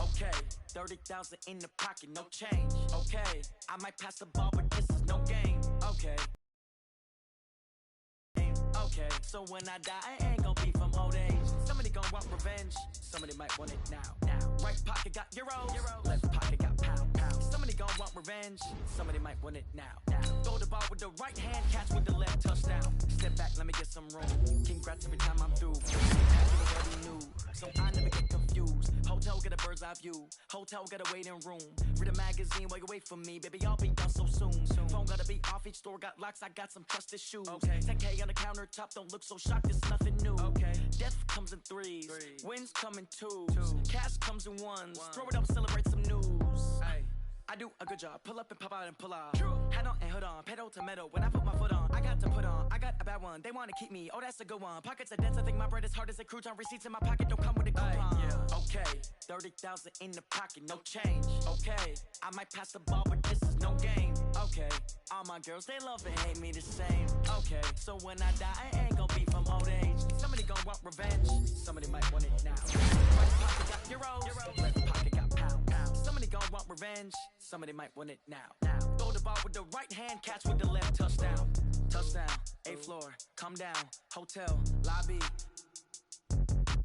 Okay, 30,000 in the pocket, no change. Okay, I might pass the ball, but this is no game. Okay. Okay, so when I die, I ain't gon' be from old age. Somebody gon' want revenge, somebody might want it now. Right pocket got euros, left pocket got pound. Somebody gon' want revenge, somebody might want it now. Throw the ball with the right hand, catch with the left, touchdown. Step back, let me get some room. Congrats every time I'm through. You already knew, so I never get confused. Hotel get a bird's eye view, hotel get a waiting room. Read a magazine while you wait for me, baby, I'll be done so soon. Phone gotta be off, each store got locks, I got some trusted shoes. 10K on the countertop, don't look so shocked, it's nothing new. Death comes in threes, wins come in twos, cash comes in ones. Throw it up, celebrate some news. I do a good job, pull up and pop out and pull out. Head on and hood on, pedal to metal. When I put my foot on, I got to put on. I got a bad one, they wanna keep me, oh that's a good one. Pockets are dense, I think my bread is hard as a crouton. Receipts in my pocket don't come with a coupon. Okay, 30,000 in the pocket, no change. Okay, I might pass the ball, but this is no game. Okay, all my girls, they love and hate me the same. Okay, so when I die, I ain't gon' be from old age. Somebody gon' want revenge, somebody might want it now. Right pocket got euros, left pocket got pound. Somebody gon' want revenge, somebody might want it now. Throw the ball with the right hand, catch with the left, touchdown. Touchdown, 8th floor, come down, hotel, lobby.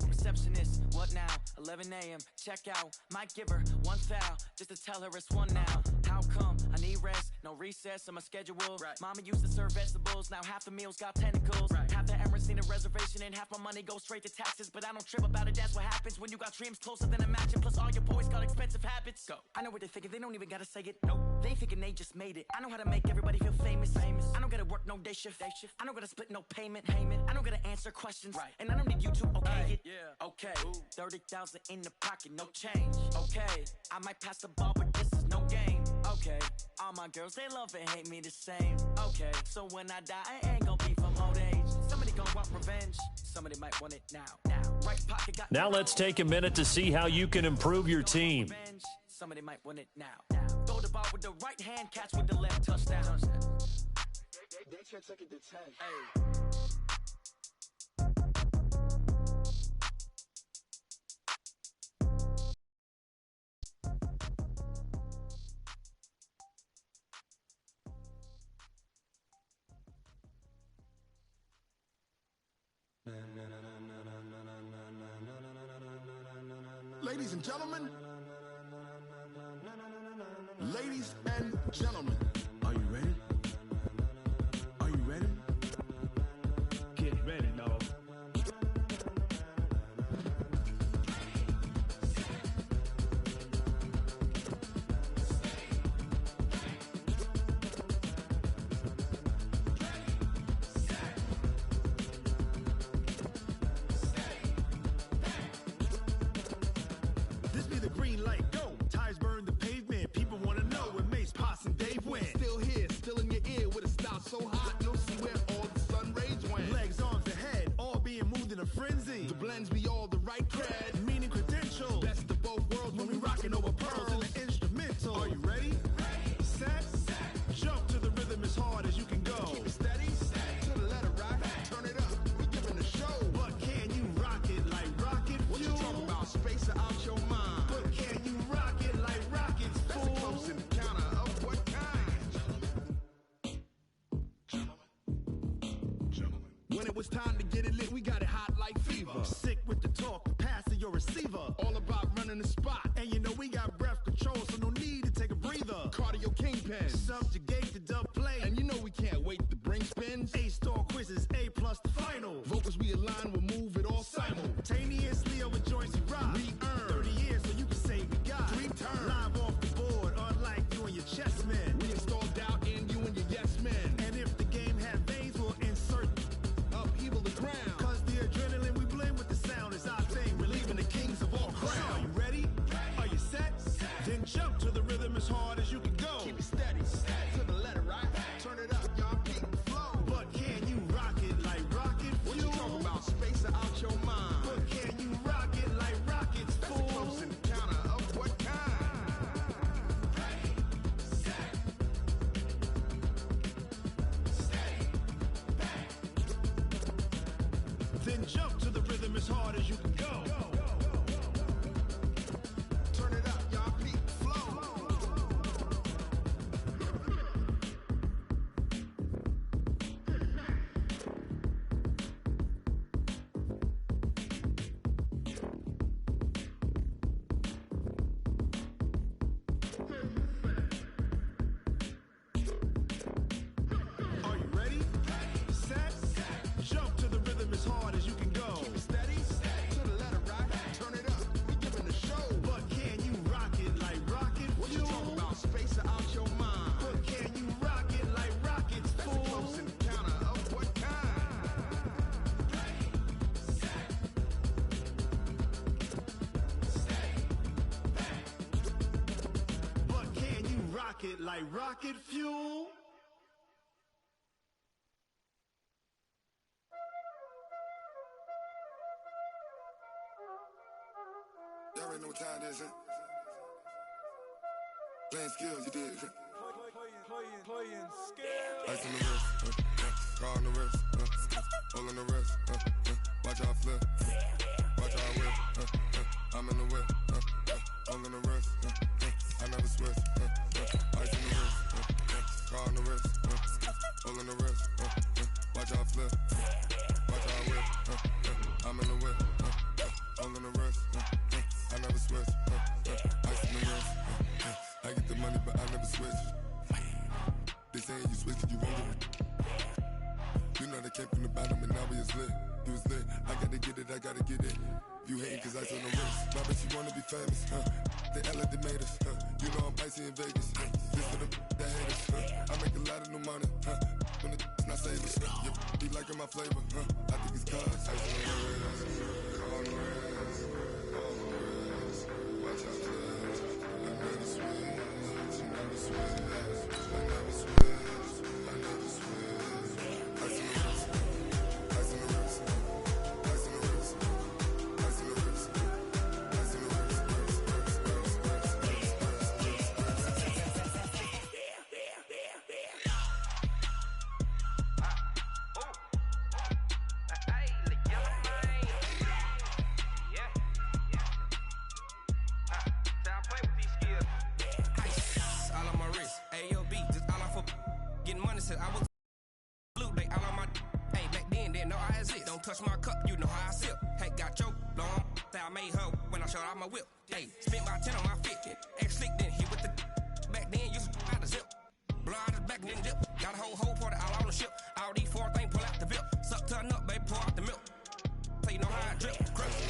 Receptionist, what now? 11 a.m. Check out. Might give her one foul just to tell her it's one now. How come? I need rest, no recess in my schedule. Mama used to serve vegetables, now half the meals got tentacles. Half the Emirates need a reservation and half my money goes straight to taxes. But I don't trip about it, that's what happens when you got dreams closer than a mansion. Plus all your boys got expensive habits. Go. I know what they're thinking, they don't even gotta say it. Nope. They ain't thinking they just made it. I know how to make everybody feel famous. I don't gotta work no day shift. I don't gotta split no payment. I don't gotta answer questions. And I don't need you to okay it. Okay, 30,000 in the pocket, no change. Okay, I might pass the ball, but this is no game. Okay, all my girls, they love and hate me the same. Okay, so when I die, I ain't gon' be from old age. Somebody gon' want revenge, somebody might want it now. Right pocket got now let's take a minute to see how you can improve your team. Somebody might want it now. Throw the ball with the right hand, catch with the left, touchdown. They took it to 10. Ladies and gentlemen, ladies and gentlemen, are you ready? Are you ready? Get ready, dog. This be the green light, go. Tires burn the pavement. People wanna know where Mace, Potts, and Dave went. Still here, still in your ear with a style so hot, you'll see where all the sun rays went. Legs, arms, and head, all being moved in a frenzy. The blends be all the right cred, meaning credentials. Best of both worlds when we rockin' over pearls in the instrumental. Are you ready? Set, jump to the rhythm as hard as you can go. Keep it steady, to the letter rock. Turn it up, we giving a show. But can you rock it like rocket fuel? What you talking about? Space out your mind. But can you rock it like rockets, fool? That's a close encounter of what kind? Gentlemen. When it was time to get it lit, we got it hot like fever. Sick with the talk, pass to your receiver. All about running the spot. And you know we got breath control, so no need to take a breather. Cardio kingpin, subjugate the dub play. And you know we can't wait to bring spins. A-star quizzes, A+ the final. Vocals we align, we'll move it all simultaneously over joints we rock. We earn 30 years, so you can say we got 3 turns. Live off the board, unlike you and your chess men. We install doubt in you and your yes men. And if the game had veins, we'll insert upheaval the ground. Cause the adrenaline we blend with the sound is our thing. Relieving the kings of all crowns. Are you ready? Are you set? Then jump to the rhythm as hard as you can go. Keep it steady, to the letter, right? Turn it up, y'all, keep the flow. But can you rock it like rocket fuel? What you talking about? Space out your mind. But can you rock it like rockets, fool? That's a close encounter of what kind? Then jump to the rhythm as hard as you can go. it like rocket fuel. Y'all already know what time it is, huh? Playing skills, you did, huh? Playing skills. Ice on the wrist, car on the wrist, hole in the wrist, watch how I flip, watch how I whip, I'm in the whip, hole in the wrist, I never switch, ice on the wrist, car on the wrist, hole in the wrist, watch how I flip, watch how I whip, I'm in the whip, hole in the wrist, I never switch, ice on the wrist, I get the money but I never switch. They saying you switch it, you won't get it. You know they came from the bottom and now we is lit. You was lit, I gotta get it, I gotta get it. You hating cause I on the wrist. My bitch, you wanna be famous, They Ella, they made us, You know I'm icy in Vegas, This for the that hate us, I make a lot of new money, When the not savers, Be liking my flavor, I think it's cause ice on the wrist, on the wrist, on the wrist. Watch out, flash, I never switch, I never switch. Touch my cup, you know how I sip. Hey, got your long, that I made her when I showed out my whip. Hey, spent my 10 on my fit. Ex-slick, then hit with the back then, used to out the zip. Blow out his back, then dip. Got a whole party all on the ship. All these four things, pull out the VIP. Suck, turn up, baby, pour out the milk. So you know how I drip. Crush.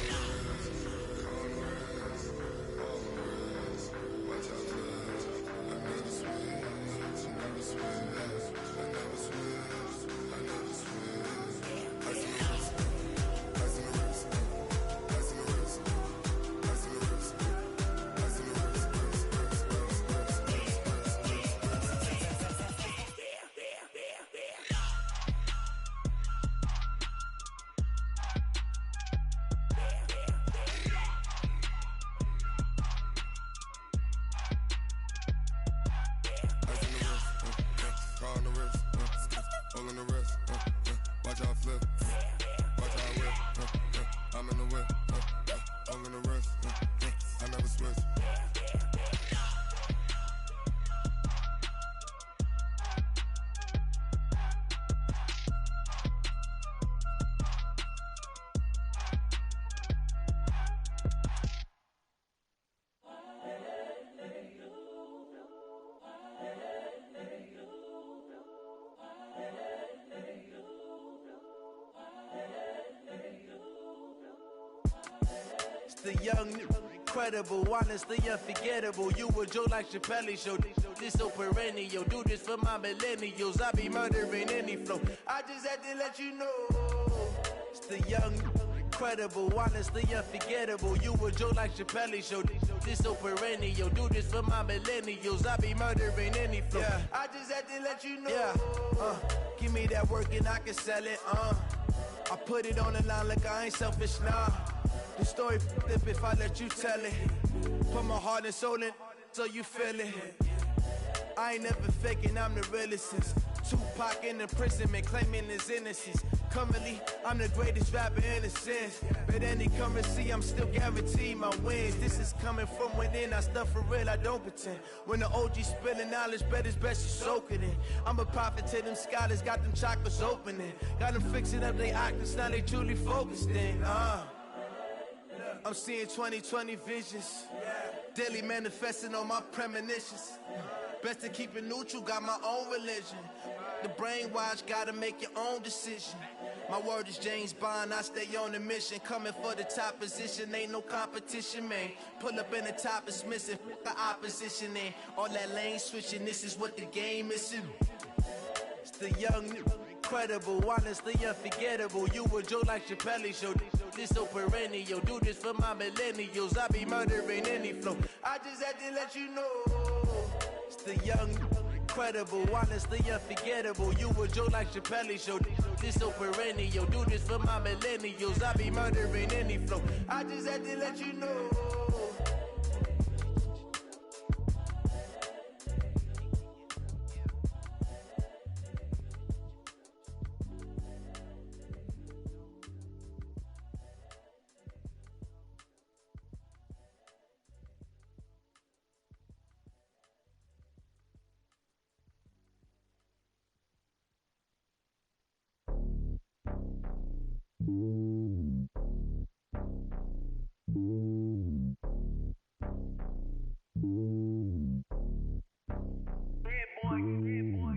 Watch out, flash. I never switch, I never switch, I never switch, I never switch. The young, incredible, honestly unforgettable. You a Joe like Chappelle show. This so perennial. Do this for my millennials. I be murdering any flow. I just had to let you know. It's the young, incredible, honestly unforgettable. You a Joe like Chappelle show. This so perennial. Do this for my millennials. I be murdering any flow. Yeah. I just had to let you know. Yeah. Give me that work and I can sell it. I put it on the line like I ain't selfish, nah. The story flip if I let you tell it. Put my heart and soul in so you feel it. I ain't never faking, I'm the realest since Tupac in imprisonment, claiming his innocence. Currently, I'm the greatest rapper in a sense. But any currency, I'm still guaranteed my wins. This is coming from within, I stuff for real, I don't pretend. When the OG spilling knowledge, bet it's best you soak it in. I'm a prophet to them scholars, got them chakras opening. Got them fixing up they octaves, now they truly focused in. I'm seeing 2020 visions, daily manifesting on my premonitions. Best to keep it neutral, got my own religion. The brainwash, gotta make your own decision. My word is James Bond, I stay on a mission. Coming for the top position, ain't no competition, man. Pull up in the top, it's missing, the opposition in. All that lane switching, this is what the game is. It's the young, incredible, honestly unforgettable. You a Joe like Chappelle show. This so perennial. Do this for my millennials. I be murdering any flow. I just had to let you know. It's the young, incredible, honestly unforgettable. You a joke like Chappelle Show. This so perennial. Do this for my millennials. I be murdering any flow. I just had to let you know.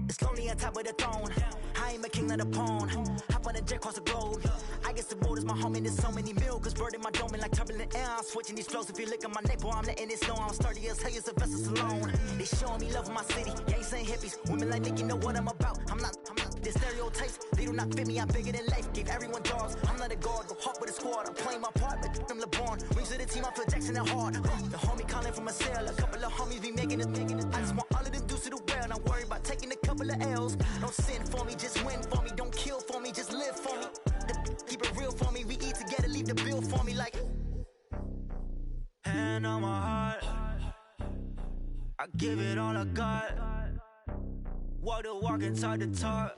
It's lonely on top of the throne. I ain't a king of the pawn. Hop on a jet across the globe. I guess the road is my home and there's so many milkers burning my dome and like turbulent air. I'm switching these flows. If you look at my neck, boy, I'm letting it slow. I'm sturdy as hell, it's a vessel alone. They showing me love in my city. Gang saying hippies. Women like Nick, you know what I'm about. I'm not the stereotypes. They do not fit me. I'm bigger than life. Gave everyone dogs. I'm not a guard. Go hard with a squad. I'm playing my part, but I'm LeBron. Wings of the team, I feel Jackson and hard. The homie calling from a cell. A couple of homies be making it. I just want all of them dudes to the well. Not worry about taking a couple of L's. Don't sin for me, just win for me. Don't kill for me, just live for me. Keep it real for me. We eat together, leave the bill for me like. Hand on my heart, I give it all I got. Walk the walk and talk the talk.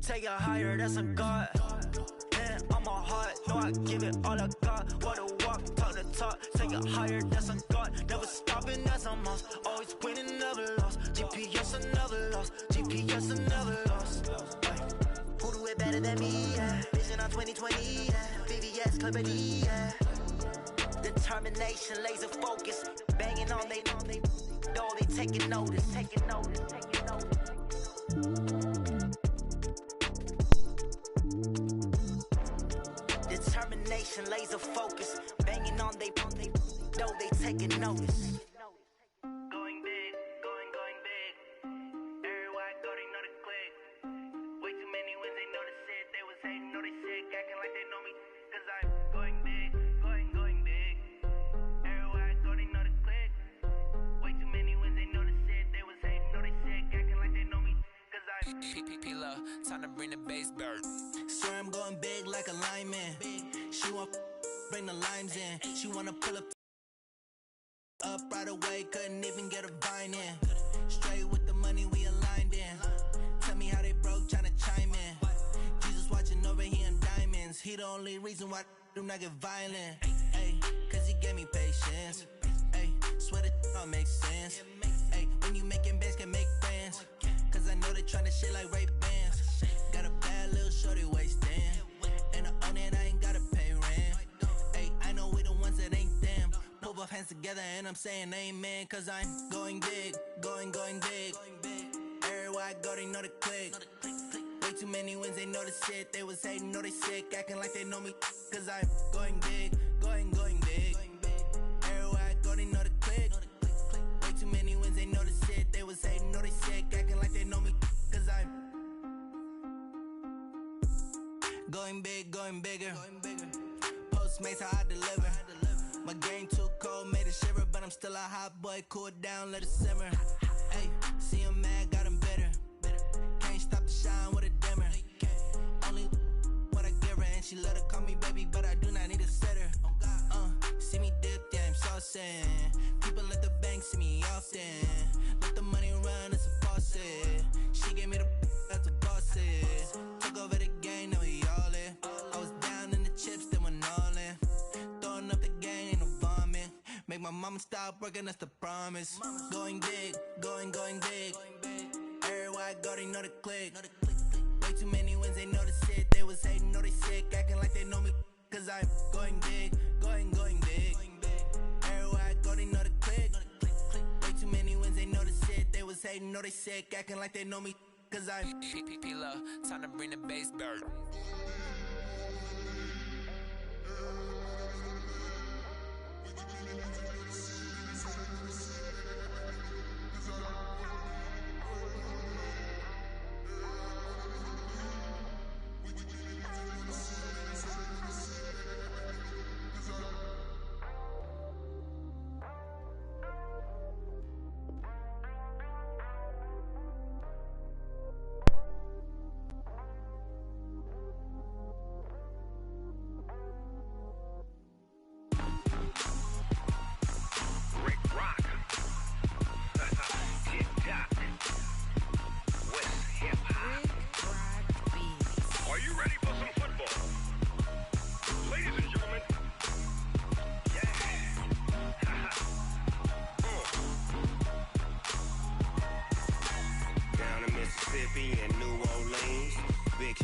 Take it higher, that's a God. Hand on my heart, no, I give it all I got. Walk the walk, talk the talk. Take it higher, that's a God. Never stopping, that's a must. Always winning, never lost. GPS, I never lost. GPS, I never lost. Who do it better than me? Yeah. Vision on 2020. Yeah. VVS, Clarity. Yeah. Determination, laser focus. Banging on they door, they taking notice. Taking notice. Taking notice. Determination, laser focus. Banging on they door, they taking notice. Going big, going big. Everywhere I go, they know the click. Way too many wins, they know the shit. They was hating, know they sick, acting like they know me. Cause I'm going big, going big. Everywhere I go, they know the click. Way too many wins, they know the shit. They was hating, know they sick, acting like they know me. Cause I'm P-P-P-Love, time to bring the bass bird. Swear I'm going big like a lineman. She want bring the limes in. She wanna pull up right away, couldn't even get a vine in. Straight with the money we aligned in. Tell me how they broke, tryna chime in. Jesus watching over here in diamonds. He the only reason why do not get violent. Ay, cause he gave me patience. Ay, swear that don't make sense. Ay, when you making bands can make friends. Cause I know they tryna shit like Ray-Bans. Got a bad little shorty wasting. And I own it, I ain't gotta pay rent. Ay, I know we the ones that ain't them. Pull both hands together and I'm saying amen. Cause I'm going big, going big. Everywhere I go, they know the click. Way too many wins, they know the shit. They was hating, know they sick, acting like they know me. Cause I'm going big, going big. Everywhere I go, they know the click. Way too many wins, they know the shit. They was hating, know they sick, acting like they know me. Cause I'm going big, going bigger. Postmates how I deliver. My game too cold, made it shiver, but I'm still a hot boy. Cool it down, let it simmer. Hey, see him mad, got him bitter. Can't stop the shine with a dimmer. Only what I give her, and she let her call me baby, but I do not need a sitter. See me dip, yeah, I'm saucing. People at the bank see me often. Let the money run, it's a faucet. She gave me the that's a boss it. Took over the game, now we all in. I was down in the chips, then went all in. Throwing up the game, ain't no vomit. Make my mama stop working, that's the promise. Going big, going big. Everywhere I go, they know the click. Way too many wins, they know the shit. They was hating, know they sick, acting like they know me. Cause I'm going big, going big. Everywhere I go, they know the click. Way too many wins, they know the shit. They was hating, know they sick, acting like they know me. Cause I'm P-P-P-Love, time to bring the bass bird.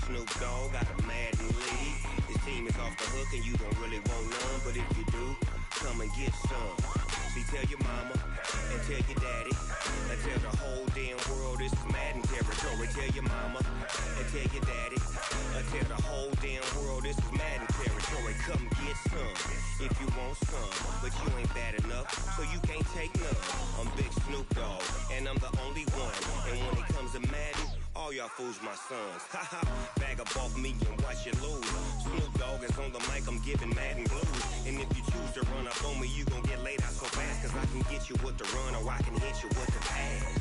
Snoop Dogg got a Madden lead. His team is off the hook and you don't really want none, but if you do, come and get some. See, tell your mama and tell your daddy and tell the whole damn world this is Madden territory. Tell your mama and tell your daddy and tell the whole damn world this is Madden territory. Come get some if you want some, but you ain't bad enough, so you can't take none. I'm Big Snoop Dogg and I'm the only one. And when it comes to Madden, all y'all fools my sons. Haha, bag up off me and watch you lose. Snoop Dogg is on the mic, I'm giving Madden blues. And if you choose to run up on me, you gon' get laid out so fast. Cause I can get you with the run or I can hit you with the pass.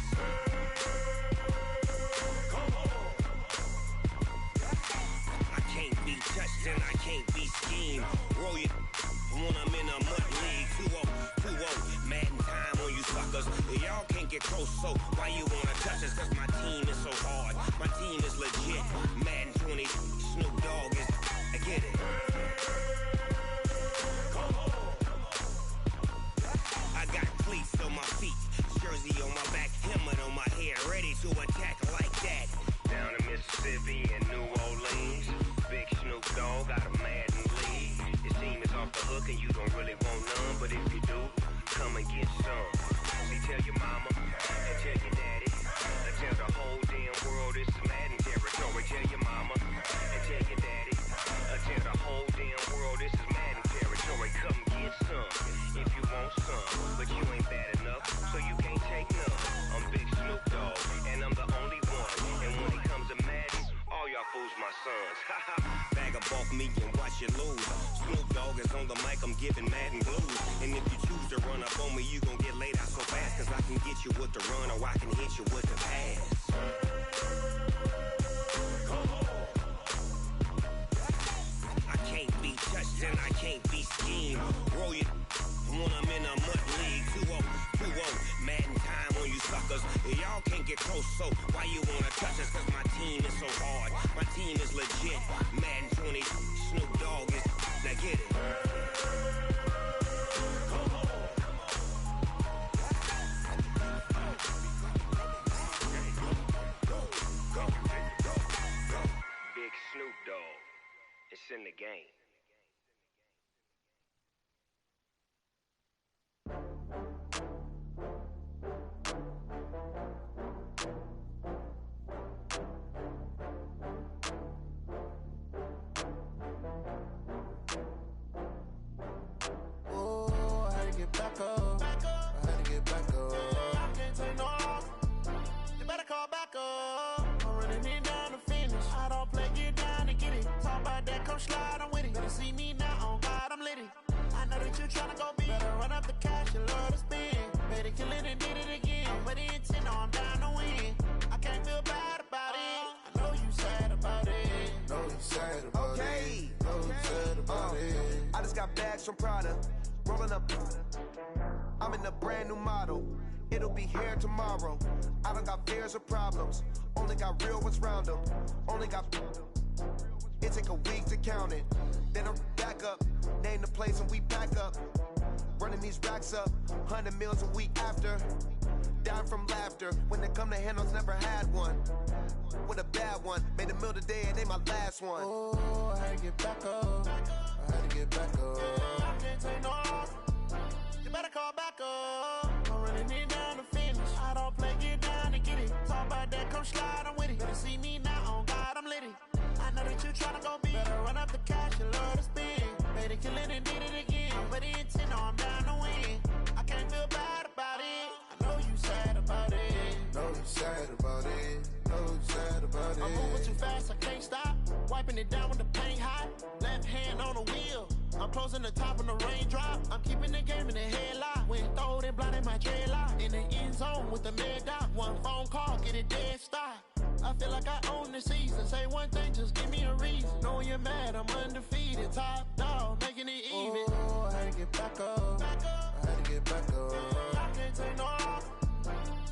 Come on. I can't be touched and I can't be schemed. Roll you when I'm in a mud league. 2-0, Madden time on you suckers. Y'all can't get close, so why you wanna touch us? Cause my team is so hard, my team is legit. Madden 20, Snoop Dogg is, I get it. Come on. I got cleats on my feet, jersey on my back, helmet on my head, ready to attack like that. Down in Mississippi and New Orleans, Big Snoop Dogg got a Madden lead. His team is off the hook and you don't really want none, but if you do, come and get some. See, tell your mama and tell your daddy and tell the whole damn world this is Madden territory. Tell your mama and tell your daddy and tell the whole damn world this is Madden territory. Come get some if you want some, but you ain't bad enough, so you can't take none. I'm Big Snoop Dogg and I'm the only one. And when it comes to Madden, all y'all fools my sons. Haha, bag up off me and watch you lose. Snoop Dogg is on the mic, I'm giving Madden blues. And if you choose to run up on me, you gon' get laid out so fast. Cause I can get you with the run or I can hit you with the pass. Come on. I can't be touched and I can't be schemed. Roll you when I'm in a mud league. 2-0, Madden time on you suckers. Y'all can't get close, so why you wanna touch us? Cause my team is so hard, my team is legit. Madden 20, Snoop Dogg is, now get it. Come on. Big Snoop Dogg, it's in the game. Back up. I had to get back up. I can't take no loss. You better call back up. I'm running it down to finish. I don't play, get down and get it. Talk about that, come slide, I'm with it. Better see me now, on God, I'm lit it. I know that you tryna go big. Better run up the cash, you love to spend. Better kill it and did it again. But the intent, no, I'm down to win. I can't feel bad about it. I know you sad about it. Know you sad about it. Know you sad about it. I just got bags from Prada. Rolling up, I'm in a brand new model. It'll be here tomorrow. I don't got fears or problems. Only got real ones round them. Only got. It take a week to count it. Then I'm back up. Name the place and we pack up. Running these racks up. 100 meals a week after. Dying from laughter. When they come to handles, never had one. With a bad one. Made a meal today and they my last one. Oh, I had to get back up. I had to get back up. I can't take no loss. You better call back up. I'm running it down to finish. I don't play, get down and get it. Talk about that, come slide, I'm with it. Better see me now, on God, I'm lit it. I know that you tryna go big. Better run up the cash, you love to spend. Better kill it and did it again. But the intent, no, I'm down to win. I can't feel bad about it. I know you sad about it. Know you sad about it. Know you sad about it. I'm moving too fast, I can't stop. Wiping it down with the paint hot. Left hand on the wheel. I'm closing the top on the raindrop. I'm keeping the game in the headlock. When throwed and blinded my dreadlock. In the end zone with the mad dot. One phone call, get it dead stop. I feel like I own the season. Say one thing, just give me a reason. Knowing you're mad, I'm undefeated. Top dog, making it even. Oh, I had to get back up. I had to get back up. I can't take no loss.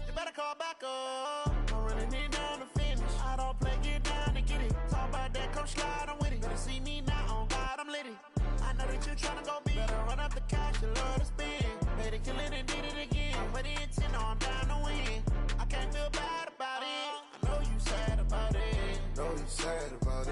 You better call back up. I'm running it down to finish. I don't play, get down and get it. Talk about that, come slide, I'm with it. Better see me now, on God, I'm lit it. I know that you tryna go big. Better run up the cash, you love to spend. Better kill it and did it again. But the intent, no, I'm down to win. I can't feel bad about it. I know you sad about it. Know you sad about it.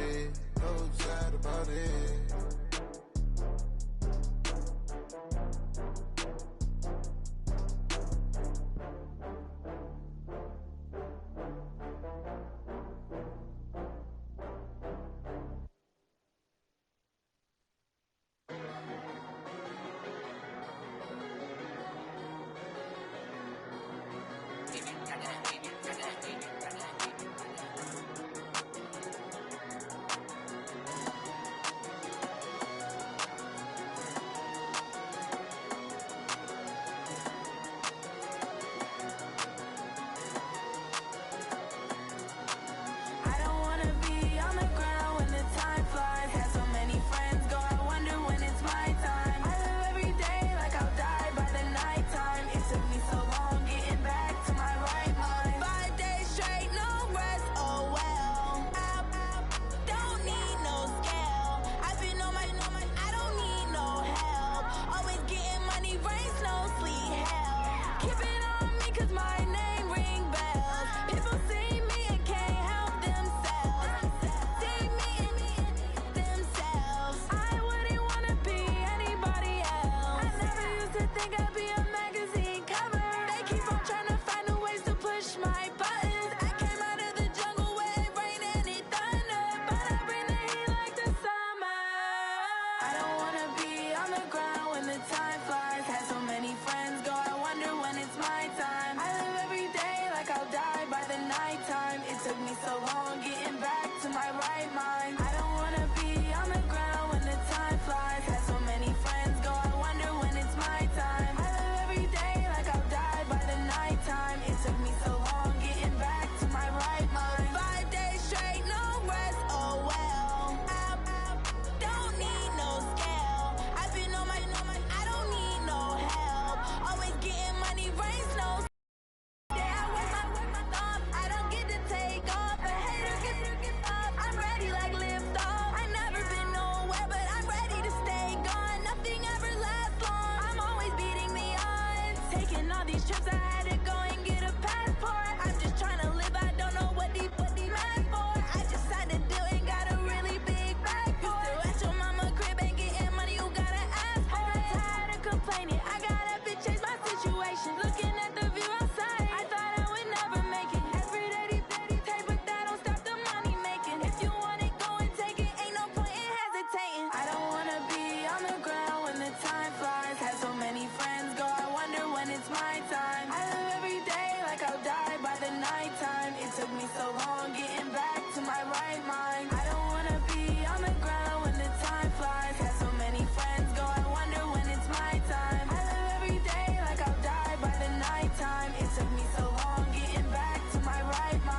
time. I live every day like I'll die by the nighttime. It took me so long getting back to my right mind. I don't wanna be on the ground when the time flies. Got so many friends go, I wonder when it's my time. I live every day like I'll die by the nighttime. It took me so long getting back to my right mind.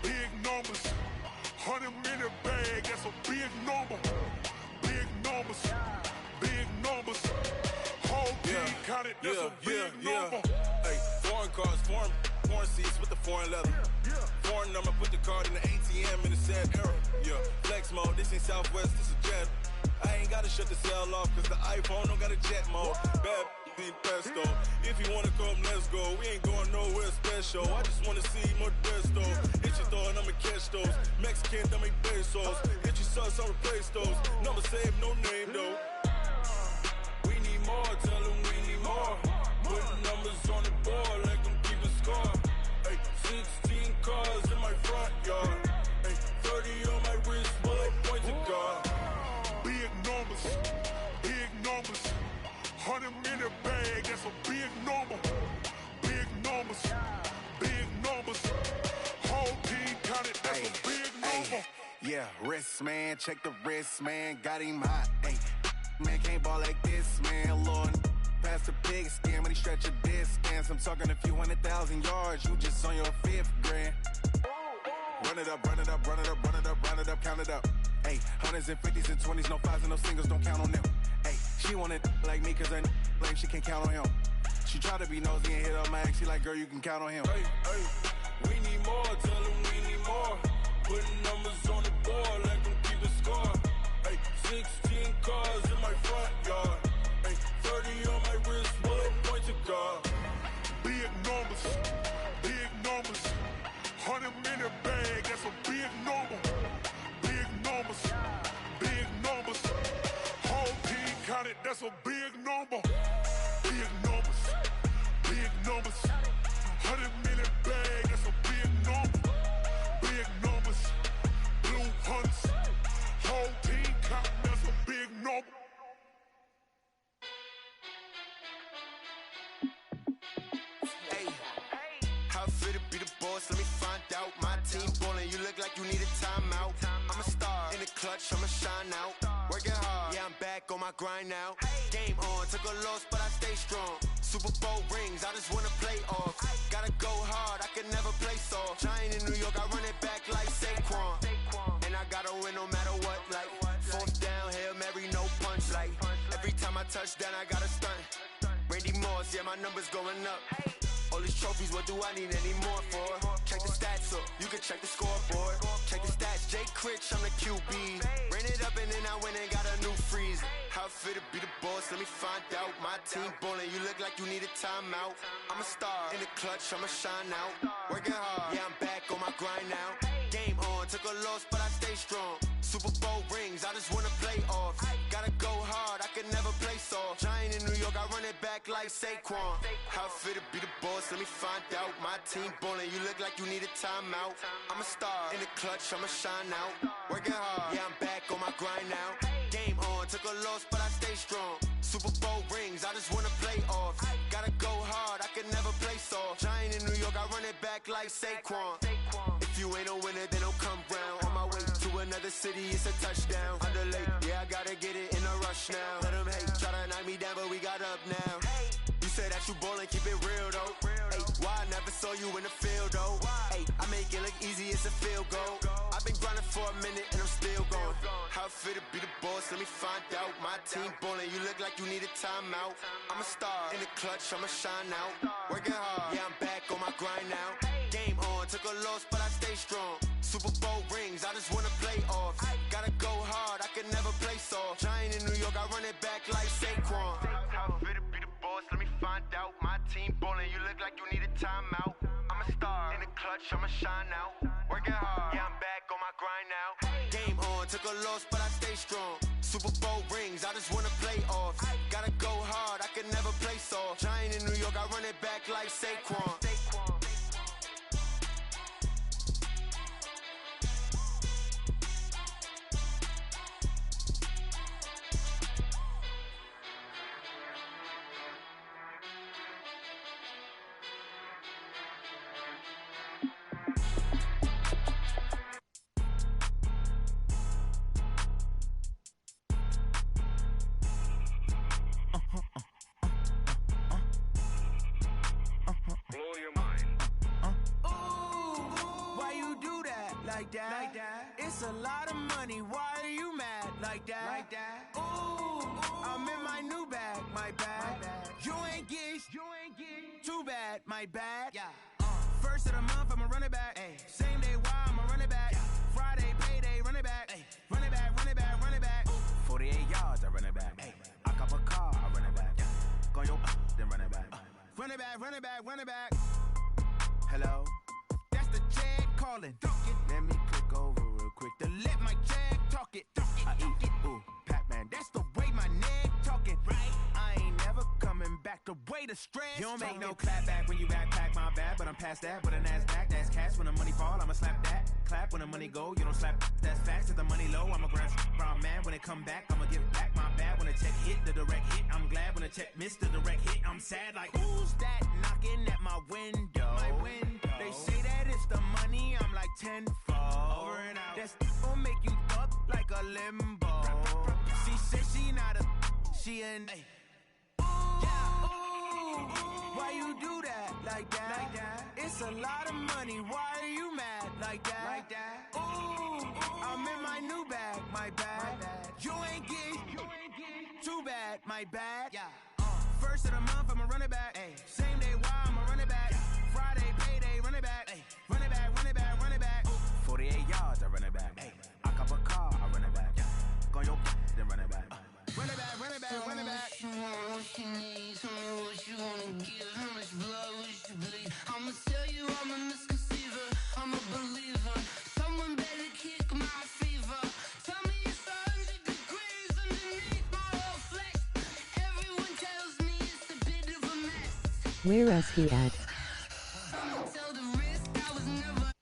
Big numbers, 100-minute bag, that's a big number. Big numbers, whole team counted, that's a big number. Hey, foreign cars, foreign seats with the foreign leather. Foreign number, put the card in the ATM in the sad era. Yeah, flex mode, this ain't Southwest, this is Jet. I ain't gotta shut the cell off, cause the iPhone don't got a jet mode. Bad need pesto. If you wanna come, let's go. We ain't going nowhere special. I just wanna see more Desto. Hit your throw and I'ma catch those. Mexican, dummy pesos. Hit your sus, I'll replace those. Number save, no name though. We need more, tell them we need more. Putting numbers on the board, like them keep a score. Hey, 16 cars in my front yard. Hey, 30 on my wrist, bullet point to God. Big numbers, 100-minute bag, that's a big number. Big numbers, whole team counted, that's a big number. Yeah, wrist man, check the wrist man, got him hot. Ay, man can't ball like this, man. Lord, past the pig skin when he stretch a distance. I'm talking a few 100,000 yards, you just on your 5th grand. Run it up, count it up. Ay, hundreds and 50s and 20s, no 5s and no singles, don't count on them. Ay, she want it like me, cause her lame, she can't count on him. She try to be nosy and hit up my ex, she like, girl, you can count on him. Hey, we need more, tell them we need more. Putting numbers on the board, like them keep a score. Hey, 16 cars in my front yard. Hey, 30 on my wrist, bullet point to God. Big numbers, 100-minute bag, that's a big number. Big numbers, whole team counted, that's a big number. Big numbers, 100-minute bag, that's a big number. Big numbers, blue hunts, whole team counted, that's a big number. Hey, how I feel to be the boss, let me find out. My team ballin', you look like you need a timeout. I'm a star, in the clutch, I'ma shine out. Working hard, yeah, I'm back on my grind now. Game on, took a loss, but I stay strong. Super Bowl rings, I just wanna play off. Gotta go hard, I can never play soft. Giant in New York, I run it back like Saquon. And I gotta win no matter what, like 4th down, Hail Mary, no punch, like every time I touch down, I gotta stunt. Randy Moss, yeah, my numbers going up. All these trophies, what do I need any more for? Check the stats up, you can check the scoreboard. Check the stats, Jay Critch, I'm the QB. Ran it up and then I went and got a new freezer. How I feel to be the boss, let me find out. My team ballin', you look like you need a timeout. I'm a star, in the clutch, I'ma shine out. Working hard, yeah, I'm back on my grind now. Game on, took a loss, but I stay strong. Super Bowl rings, I just wanna play off. Gotta go hard, I can never play soft. Giant in New York, I run it back like Saquon. How I feel to be the boss, let me find out. My team ballin', you look like you need a timeout. I'm a star, in the clutch, I'ma shine out. Working hard, yeah, I'm back on my grind now. Game on, took a loss, but I stay strong. Super Bowl rings, I just wanna play off. Gotta go hard, I can never play soft. Giant in New York, I run it back like Saquon. If you ain't a winner, then don't come round. On my way to another city, it's a touchdown. Underlay, yeah, I gotta get it in a rush now. Let them hate, try to knock me down, but we got up now. You said that you ballin', keep it real though. Ay, why I never saw you in the field though? Ay, I make it look easy, it's a field goal. I've been grinding for a minute and I'm still going. How I feel to be the boss, let me find out. My team ballin', you look like you need a timeout. I'm a star, in the clutch, I'ma shine out. Working hard, yeah, I'm back on my grind now. Game on, took a loss, but I stay strong. Super Bowl rings, I just wanna play off. Gotta go hard, I can never play soft. Giant in New York, I run it back like Saquon. How I feel to be the boss, let me find out. My team ballin', you look like you need a timeout. I'm a star, in the clutch. much, I'ma shine out. Working hard, yeah, I'm back on my grind now. Game on, took a loss, but I stay strong. Super Bowl rings, I just wanna play off. Gotta go hard, I can never play soft. Giant in New York, I run it back like Saquon. Like that. It's a lot of money. Why are you mad like that? Ooh, I'm in my new bag, my bad. You ain't get too bad, my bad. Yeah. First of the month, I'ma run it back. Ay. Same day, why I'ma run it back. Friday, payday, run it back. Ay. Run it back, run it back, run it back. 48 yards, I run it back. Ay. I cop a car, I run it back. Go yo, then run it back. Run it back, run it back, run it back. Hello? That's the Chad calling. Let me click over real quick to let my Jag talk it. I eat it, ooh, Pac-Man. That's the way my neck talking. Right? I ain't never coming back the way the stress. You don't make no clap back when you backpack my bad, but I'm past that. With a NASDAQ, that's cash. When the money fall, I'ma slap that. Clap when the money go, you don't slap. That's facts. If the money low, I'ma grab brown man. When it come back, I'ma give back my bad. When the check hit, the direct hit. I'm glad when the check missed the direct hit. I'm sad like, who's that knocking at my window? My window. They say that it's the money, I'm like tenfold. Over and out. That's gon' make you up like a limbo. She said she not a, she an. Why you do that like that? It's a lot of money. Why are you mad like that? Ooh, I'm in my new bag, my bad. You ain't get too bad, my bad. Yeah. First of the month, I'ma run it back. Ay. Same day, why I'ma run it back. Friday, payday, run it back. Ay. Run it back, run it back, run it back. 48 yards, I run it back. Ay. I cop a car, I run it back. Go yo, then run it back. Run it back, run it back, run it back. What you want, what you need, tell me what you wanna give. How much blood would you bleed? I'ma tell you I'm a misconceiver, I'm a believer. Someone better kick my fever. Tell me it's 100 degrees underneath my whole flesh. Everyone tells me it's a bit of a mess. Where is he at? Tell the risk I was never.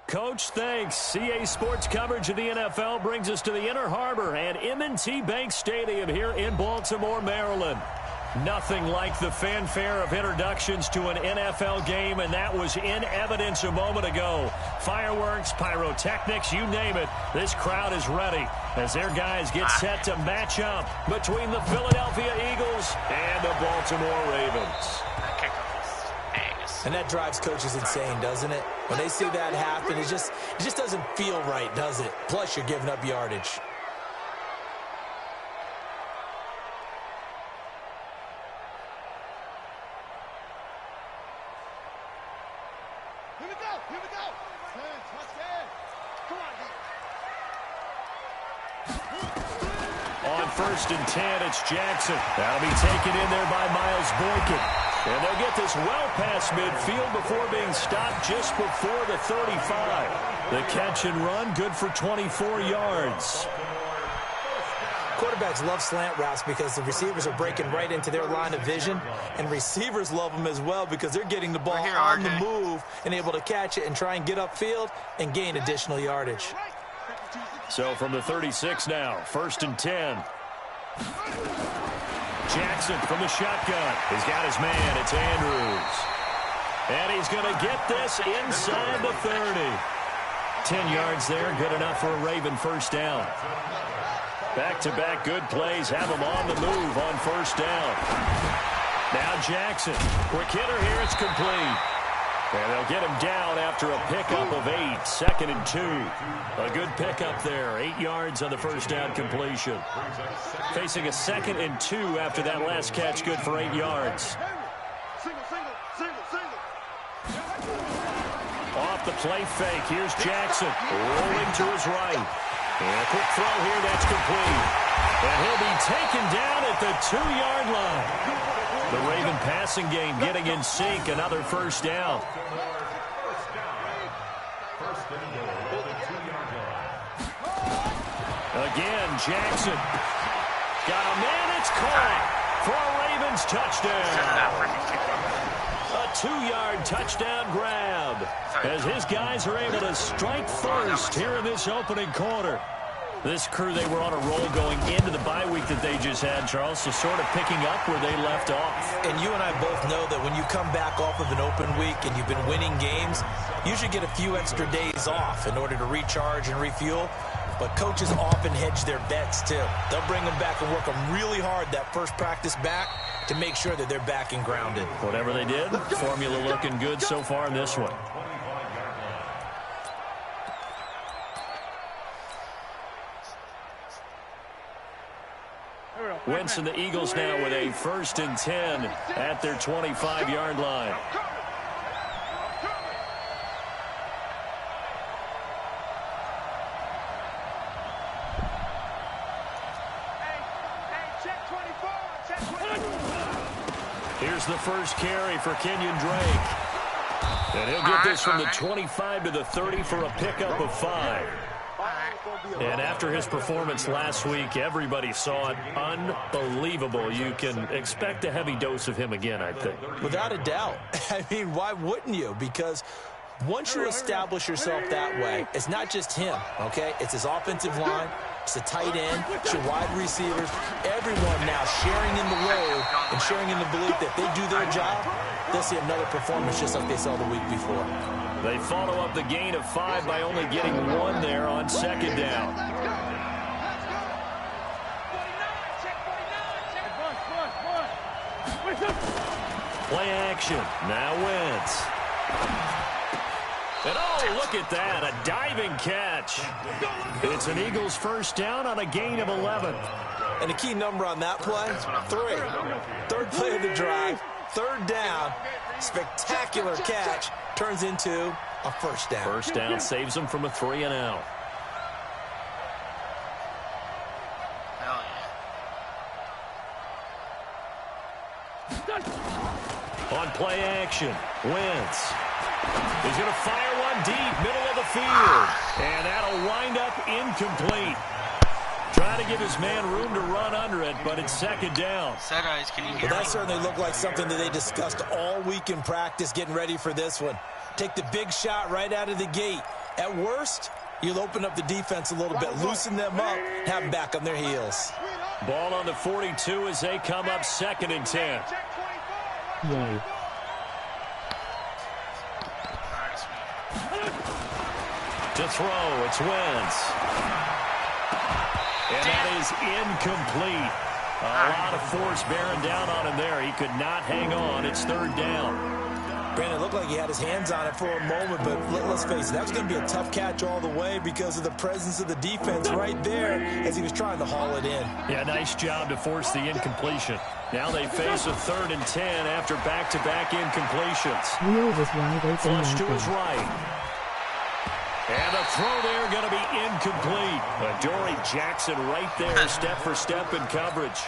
Coach, thanks. CA Sports coverage of the NFL brings us to the Inner Harbor and M&T Bank Stadium here in Baltimore, Maryland. Nothing like the fanfare of introductions to an NFL game, and that was in evidence a moment ago. Fireworks, pyrotechnics, you name it. This crowd is ready as their guys get set to match up between the Philadelphia Eagles and the Baltimore Ravens. And that drives coaches insane, doesn't it? When they see that happen, it just doesn't feel right, does it? Plus, you're giving up yardage. On 1st and 10, it's Jackson. That'll be taken in there by Miles Boykin. And they'll get this well past midfield before being stopped just before the 35. The catch and run, good for 24 yards. Quarterbacks love slant routes because the receivers are breaking right into their line of vision, and receivers love them as well because they're getting the ball on the move and able to catch it and try and get upfield and gain additional yardage. So from the 36 now, 1st and 10. Jackson from the shotgun. He's got his man. It's Andrews. And he's going to get this inside the 30. 10 yards there, good enough for a Raven first down. Back-to-back good plays have him on the move on 1st down. Now Jackson. Quick hitter here. It's complete. And they'll get him down after a pickup of 8. 2nd and 2. A good pickup there. 8 yards on the first down completion. Facing a 2nd and 2 after that last catch. Good for 8 yards. Off the play fake. Here's Jackson. Rolling to his right. And a quick throw here. That's complete. And he'll be taken down at the 2-yard line. The Raven passing game getting in sync. Another first down. Again, Jackson. Got a man. It's caught for a Ravens touchdown. A 2-yard touchdown grab as his guys are able to strike first here in this opening quarter. This crew, they were on a roll going into the bye week that they just had, Charles, so sort of picking up where they left off. And you and I both know that when you come back off of an open week and you've been winning games, you should get a few extra days off in order to recharge and refuel. But coaches often hedge their bets, too. They'll bring them back and work them really hard that first practice back to make sure that they're back and grounded. Whatever they did, formula looking good so far in this one. Wentz and the Eagles now with a 1st and 10 at their 25-yard line. Here's the first carry for Kenyon Drake. And he'll get this from the 25 to the 30 for a pickup of 5. And after his performance last week, everybody saw it. Unbelievable. You can expect a heavy dose of him again, I think. Without a doubt. I mean, why wouldn't you? Because once you establish yourself that way, it's not just him, okay? It's his offensive line. It's the tight end. It's your wide receivers. Everyone now sharing in the load and sharing in the belief that they do their job. They'll see another performance just like they saw the week before. They follow up the gain of 5 by only getting 1 there on 2nd down. Play action. Now Wentz. And oh, look at that. A diving catch. It's an Eagles first down on a gain of 11. And the key number on that play, 3. Third play of the drive. 3rd down. Spectacular catch. Turns into a first down. First down saves them from a 3 and out. On play action, Wentz. He's going to fire one deep, middle of the field. And that'll wind up incomplete. Trying to give his man room to run under it, but it's 2nd down. Well, that certainly looked like something that they discussed all week in practice getting ready for this one. Take the big shot right out of the gate. At worst, you'll open up the defense a little bit, loosen them up, have them back on their heels. Ball on the 42 as they come up 2nd and 10. Yay. To throw, it's Wentz. And that is incomplete. A lot of force bearing down on him there. He could not hang on. It's 3rd down. Brandon, it looked like he had his hands on it for a moment, but let's face it, that was going to be a tough catch all the way because of the presence of the defense right there as he was trying to haul it in. Yeah, nice job to force the incompletion. Now they face a 3rd and 10 after back-to-back incompletions. Wheel was wide open. Flush to his right. And the throw there going to be incomplete. Adoree Jackson right there, step for step in coverage.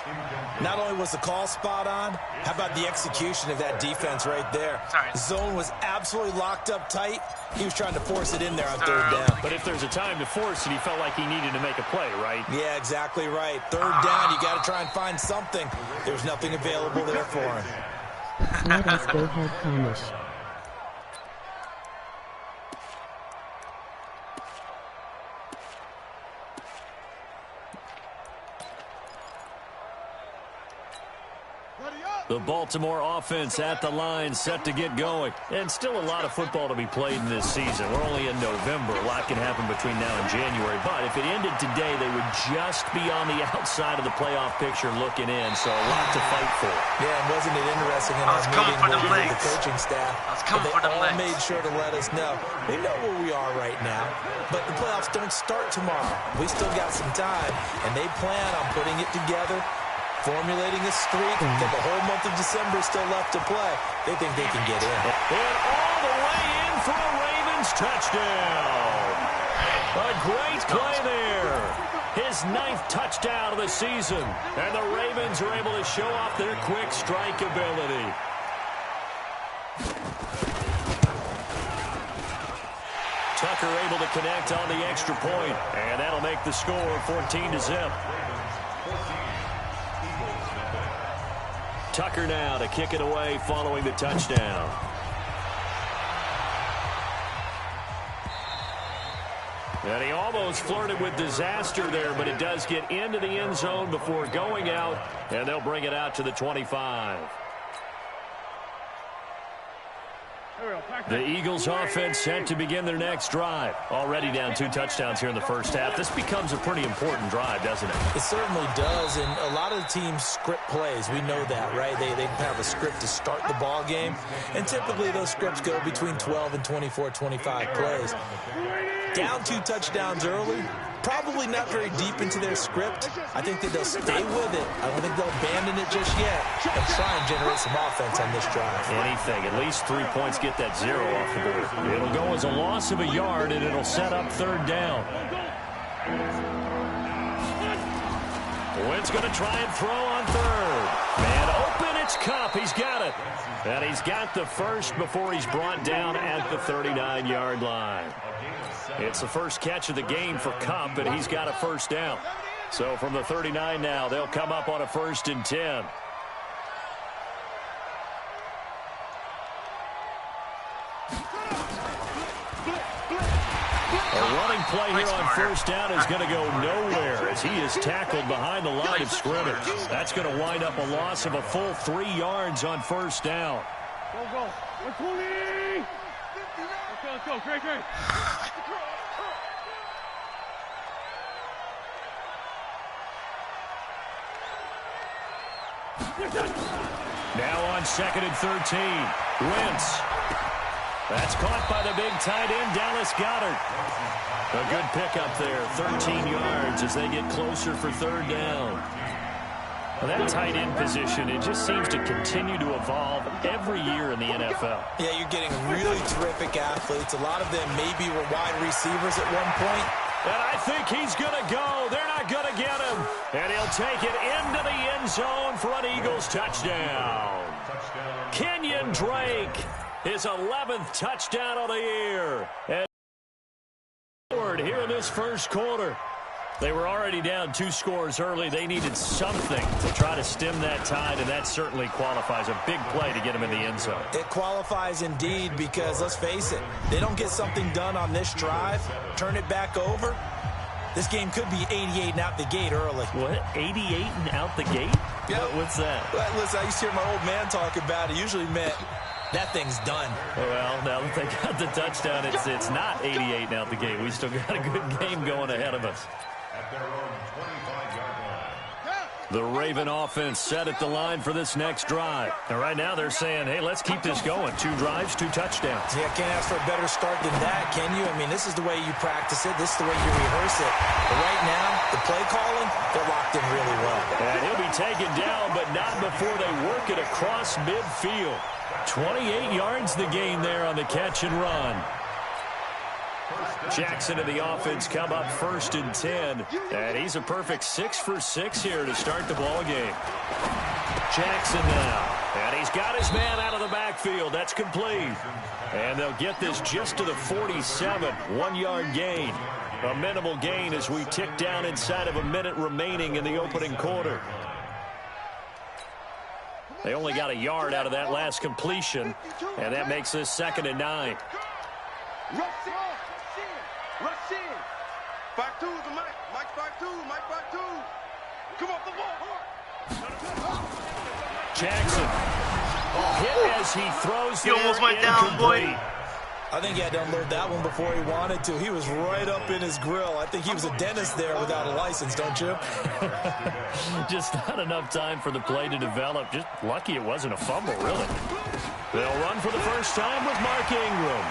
Not only was the call spot on, how about the execution of that defense right there? Zone was absolutely locked up tight. He was trying to force it in there on third down. But if there's a time to force it, he felt like he needed to make a play, right? Yeah, exactly right. Third down, you got to try and find something. There's nothing available there for him. Let us go ahead, Thomas. The Baltimore offense at the line, set to get going. And still a lot of football to be played in this season. We're only in November. A lot can happen between now and January. But if it ended today, they would just be on the outside of the playoff picture looking in. So a lot to fight for. Yeah, and wasn't it interesting in our meeting with the coaching staff? They all made sure to let us know. We know where we are right now, but the playoffs don't start tomorrow. We still got some time, and they plan on putting it together, formulating a streak that the whole month of December is still left to play. They think they can get in. And all the way in for a Ravens touchdown. A great play there. His 9th touchdown of the season. And the Ravens are able to show off their quick strike ability. Tucker able to connect on the extra point. And that'll make the score 14-0. Tucker now to kick it away following the touchdown. And he almost flirted with disaster there, but it does get into the end zone before going out, and they'll bring it out to the 25. The Eagles offense set to begin their next drive. Already down 2 touchdowns here in the first half. This becomes a pretty important drive, doesn't it? It certainly does, and a lot of the teams script plays. We know that, right? They have a script to start the ball game, and typically those scripts go between 12 and 24, 25 plays. Down 2 touchdowns early, probably not very deep into their script. I think that they'll stay with it. I don't think they'll abandon it just yet and try and generate some offense on this drive. Anything. At least 3 points, get that 0 off the board. It'll go as a loss of a yard, and it'll set up third down. Wynn's going to try and throw on third. Man open, it's Kupp. He's got it. And he's got the first before he's brought down at the 39-yard line. It's the first catch of the game for Kupp, and he's got a first down. So from the 39 now, they'll come up on a 1st and 10. A running play here on first down is going to go nowhere as he is tackled behind the line of scrimmage. That's going to wind up a loss of a full 3 yards on first down. Go. Let's go. Great. Now on 2nd and 13. Wentz. That's caught by the big tight end, Dallas Goedert. A good pickup there, 13 yards as they get closer for third down. Well, that tight end position, it just seems to continue to evolve every year in the NFL. Yeah, you're getting really terrific athletes. A lot of them maybe were wide receivers at one point. And I think he's going to go. They're not going to get him. And he'll take it into the end zone for an Eagles touchdown. Kenyon Drake, his 11th touchdown of the year. And here in this first quarter. They were already down 2 scores early. They needed something to try to stem that tide, and that certainly qualifies. A big play to get them in the end zone. It qualifies indeed because, let's face it, they don't get something done on this drive, turn it back over, this game could be 88 and out the gate early. What? 88 and out the gate? Yep. What's that? Well, listen, I used to hear my old man talk about it. Usually meant that thing's done. Well, now that they got the touchdown, it's not 88 and out the gate. We still got a good game going ahead of us. The Raven offense set at the line for this next drive. And right now they're saying, hey, let's keep this going. 2 drives, 2 touchdowns. Yeah, can't ask for a better start than that, can you? I mean, this is the way you practice it. This is the way you rehearse it. But right now, the play calling, they're locked in really well. And he'll be taken down, but not before they work it across midfield. 28 yards the gain there on the catch and run. Jackson and the offense come up 1st and 10. And he's a perfect 6 for 6 here to start the ball game. Jackson now. And he's got his man out of the backfield. That's complete. And they'll get this just to the 47. 1-yard gain. A minimal gain as we tick down inside of a minute remaining in the opening quarter. They only got a yard out of that last completion, and that makes this 2nd and 9. Rush in. 5-2 is the Mike. Mike 5-2. Mike 5-2. Come off the ball. Jackson. Hit as he throws. He almost went down, boy. I think he had to unload that one before he wanted to. He was right up in his grill. I think he was a dentist there without a license, don't you? Just not enough time for the play to develop. Just lucky it wasn't a fumble, really. They'll run for the first time with Mark Ingram.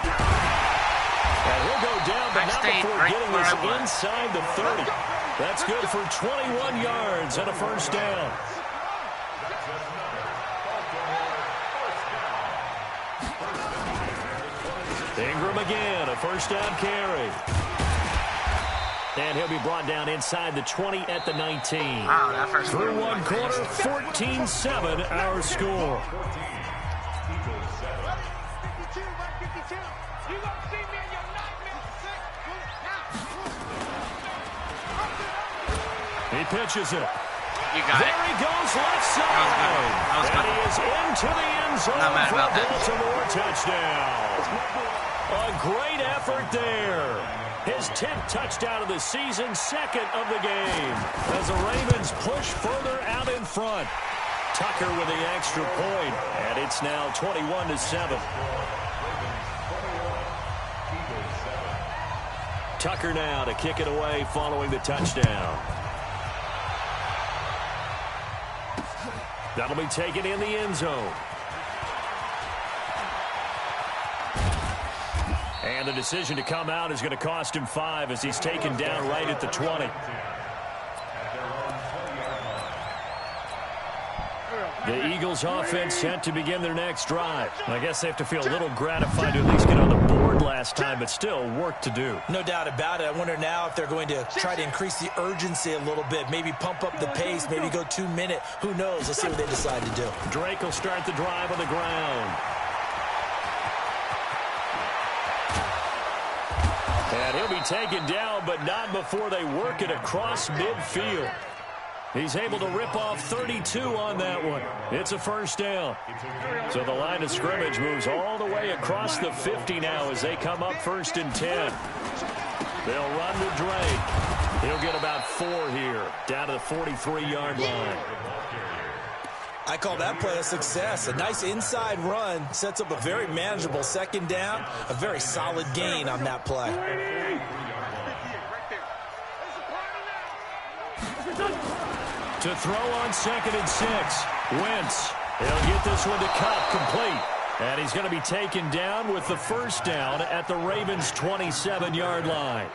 And he'll go down, but not before getting this inside the 30. That's good for 21 yards and a first down. Ingram again, a first down carry. And he'll be brought down inside the 20 at the 19. Wow, that first through one quarter, 14-7 our score. He pitches it. You got there he goes left side. And he is into the end zone for a Baltimore touchdown. A great effort there. His 10th touchdown of the season, 2nd of the game. As the Ravens push further out in front. Tucker with the extra point, and it's now 21-7. Tucker now to kick it away following the touchdown. That'll be taken in the end zone. And the decision to come out is going to cost him 5 as he's taken down right at the 20. The Eagles offense set to begin their next drive. I guess they have to feel a little gratified to at least get on the board last time, but still work to do. No doubt about it. I wonder now if they're going to try to increase the urgency a little bit, maybe pump up the pace, maybe go 2-minute. Who knows? Let's see what they decide to do. Drake will start the drive on the ground. And he'll be taken down, but not before they work it across midfield. He's able to rip off 32 on that one. It's a first down. So the line of scrimmage moves all the way across the 50 now as they come up 1st and 10. They'll run to Drake. He'll get about 4 here, down to the 43-yard line. I call that play a success. A nice inside run sets up a very manageable 2nd down. A very solid gain on that play. To throw on 2nd and 6. Wentz. He'll get this one to Kupp complete. And he's going to be taken down with the first down at the Ravens' 27-yard line.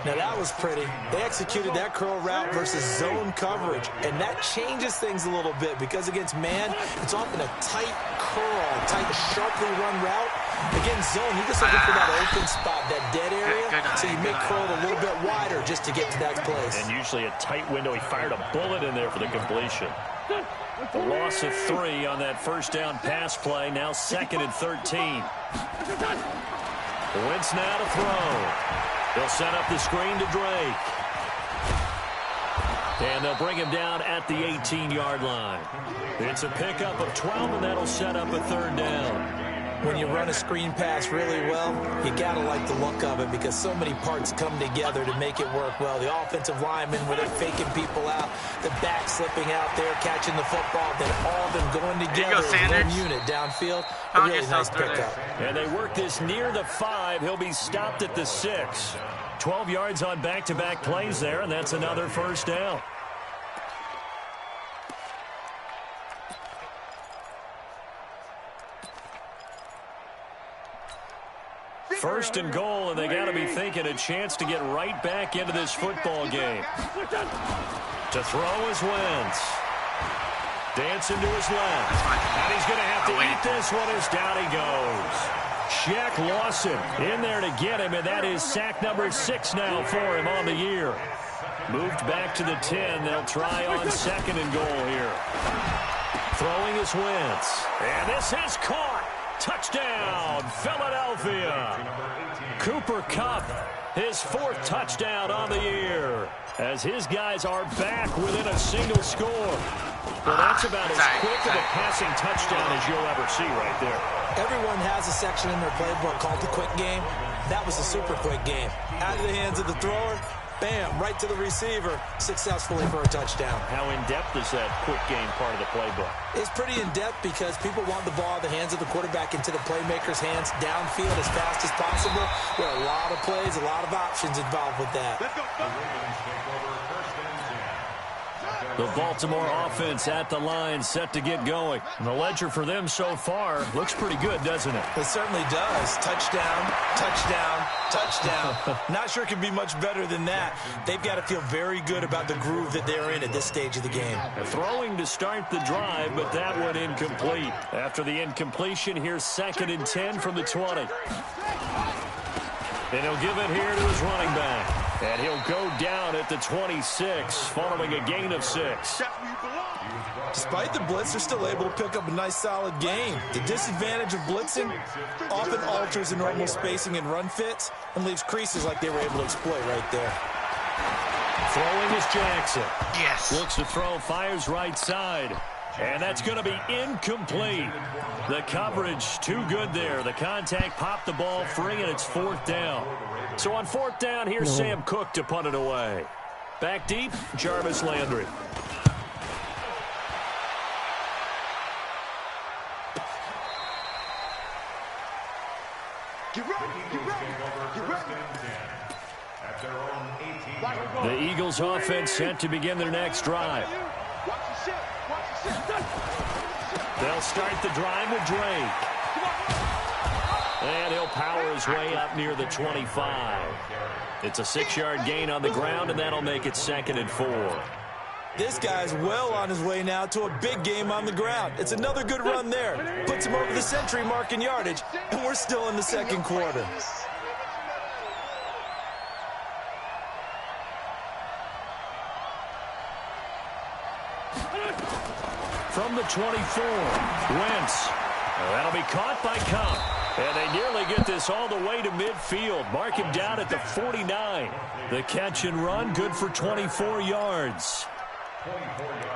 Now that was pretty. They executed that curl route versus zone coverage, and that changes things a little bit because against man, it's often a tight curl, tight, sharply run route. Against zone, you're just looking for that open spot, that dead area, so you make curl a little bit wider just to get to that place. And usually a tight window. He fired a bullet in there for the completion. The loss of 3 on that first down pass play, now 2nd and 13. Wentz now to throw. They'll set up the screen to Drake. And they'll bring him down at the 18-yard line. It's a pickup of 12, and that'll set up a 3rd down. When you run a screen pass really well, you got to like the look of it because so many parts come together to make it work well. The offensive linemen, where they're faking people out, the back slipping out there, catching the football, then all of them going together as one unit downfield. A really nice pickup. And they work this near the 5. He'll be stopped at the 6. 12 yards on back-to-back plays there, and that's another first down. First and goal, and they got to be thinking a chance to get right back into this football game. To throw is Wentz. Dancing to his left. And he's going to have to eat this one as down he goes. Jack Lawson in there to get him, and that is sack number 6 now for him on the year. Moved back to the 10. They'll try on 2nd and goal here. Throwing is Wentz. And this is caught. Touchdown, Philadelphia. Cooper Kupp, his 4th touchdown on the year, as his guys are back within a single score. Well, that's about as quick of a passing touchdown as you'll ever see right there. Everyone has a section in their playbook called the quick game. That was a super quick game. Out of the hands of the thrower, bam, right to the receiver, successfully for a touchdown. How in-depth is that quick game part of the playbook? It's pretty in-depth because people want the ball in the hands of the quarterback into the playmaker's hands downfield as fast as possible. There are a lot of plays, a lot of options involved with that. The Baltimore offense at the line, set to get going. And the ledger for them so far looks pretty good, doesn't it? It certainly does. Touchdown, touchdown, touchdown. Not sure it can be much better than that. They've got to feel very good about the groove that they're in at this stage of the game. Throwing to start the drive, but that one incomplete. After the incompletion, here's 2nd and 10 from the 20. And he'll give it here to his running back. And he'll go down at the 26, following a gain of 6. Despite the blitz, they're still able to pick up a nice, solid gain. The disadvantage of blitzing often alters the normal spacing and run fits and leaves creases like they were able to exploit right there. Throwing is Jackson. Yes. Looks to throw, fires right side. And that's going to be incomplete. The coverage too good there. The contact popped the ball free, and it's 4th down. So on 4th down, here's Sam Cook to punt it away. Back deep, Jarvis Landry. Get ready, get ready, get ready. The Eagles offense set to begin their next drive. They'll start the drive with Drake. And he'll power his way up near the 25. It's a 6-yard gain on the ground, and that'll make it 2nd and 4. This guy's well on his way now to a big game on the ground. It's another good run there. Puts him over the century mark in yardage, and we're still in the 2nd quarter. From the 24, Wentz. That'll be caught by Kupp. And they nearly get this all the way to midfield. Mark him down at the 49. The catch and run, good for 24 yards.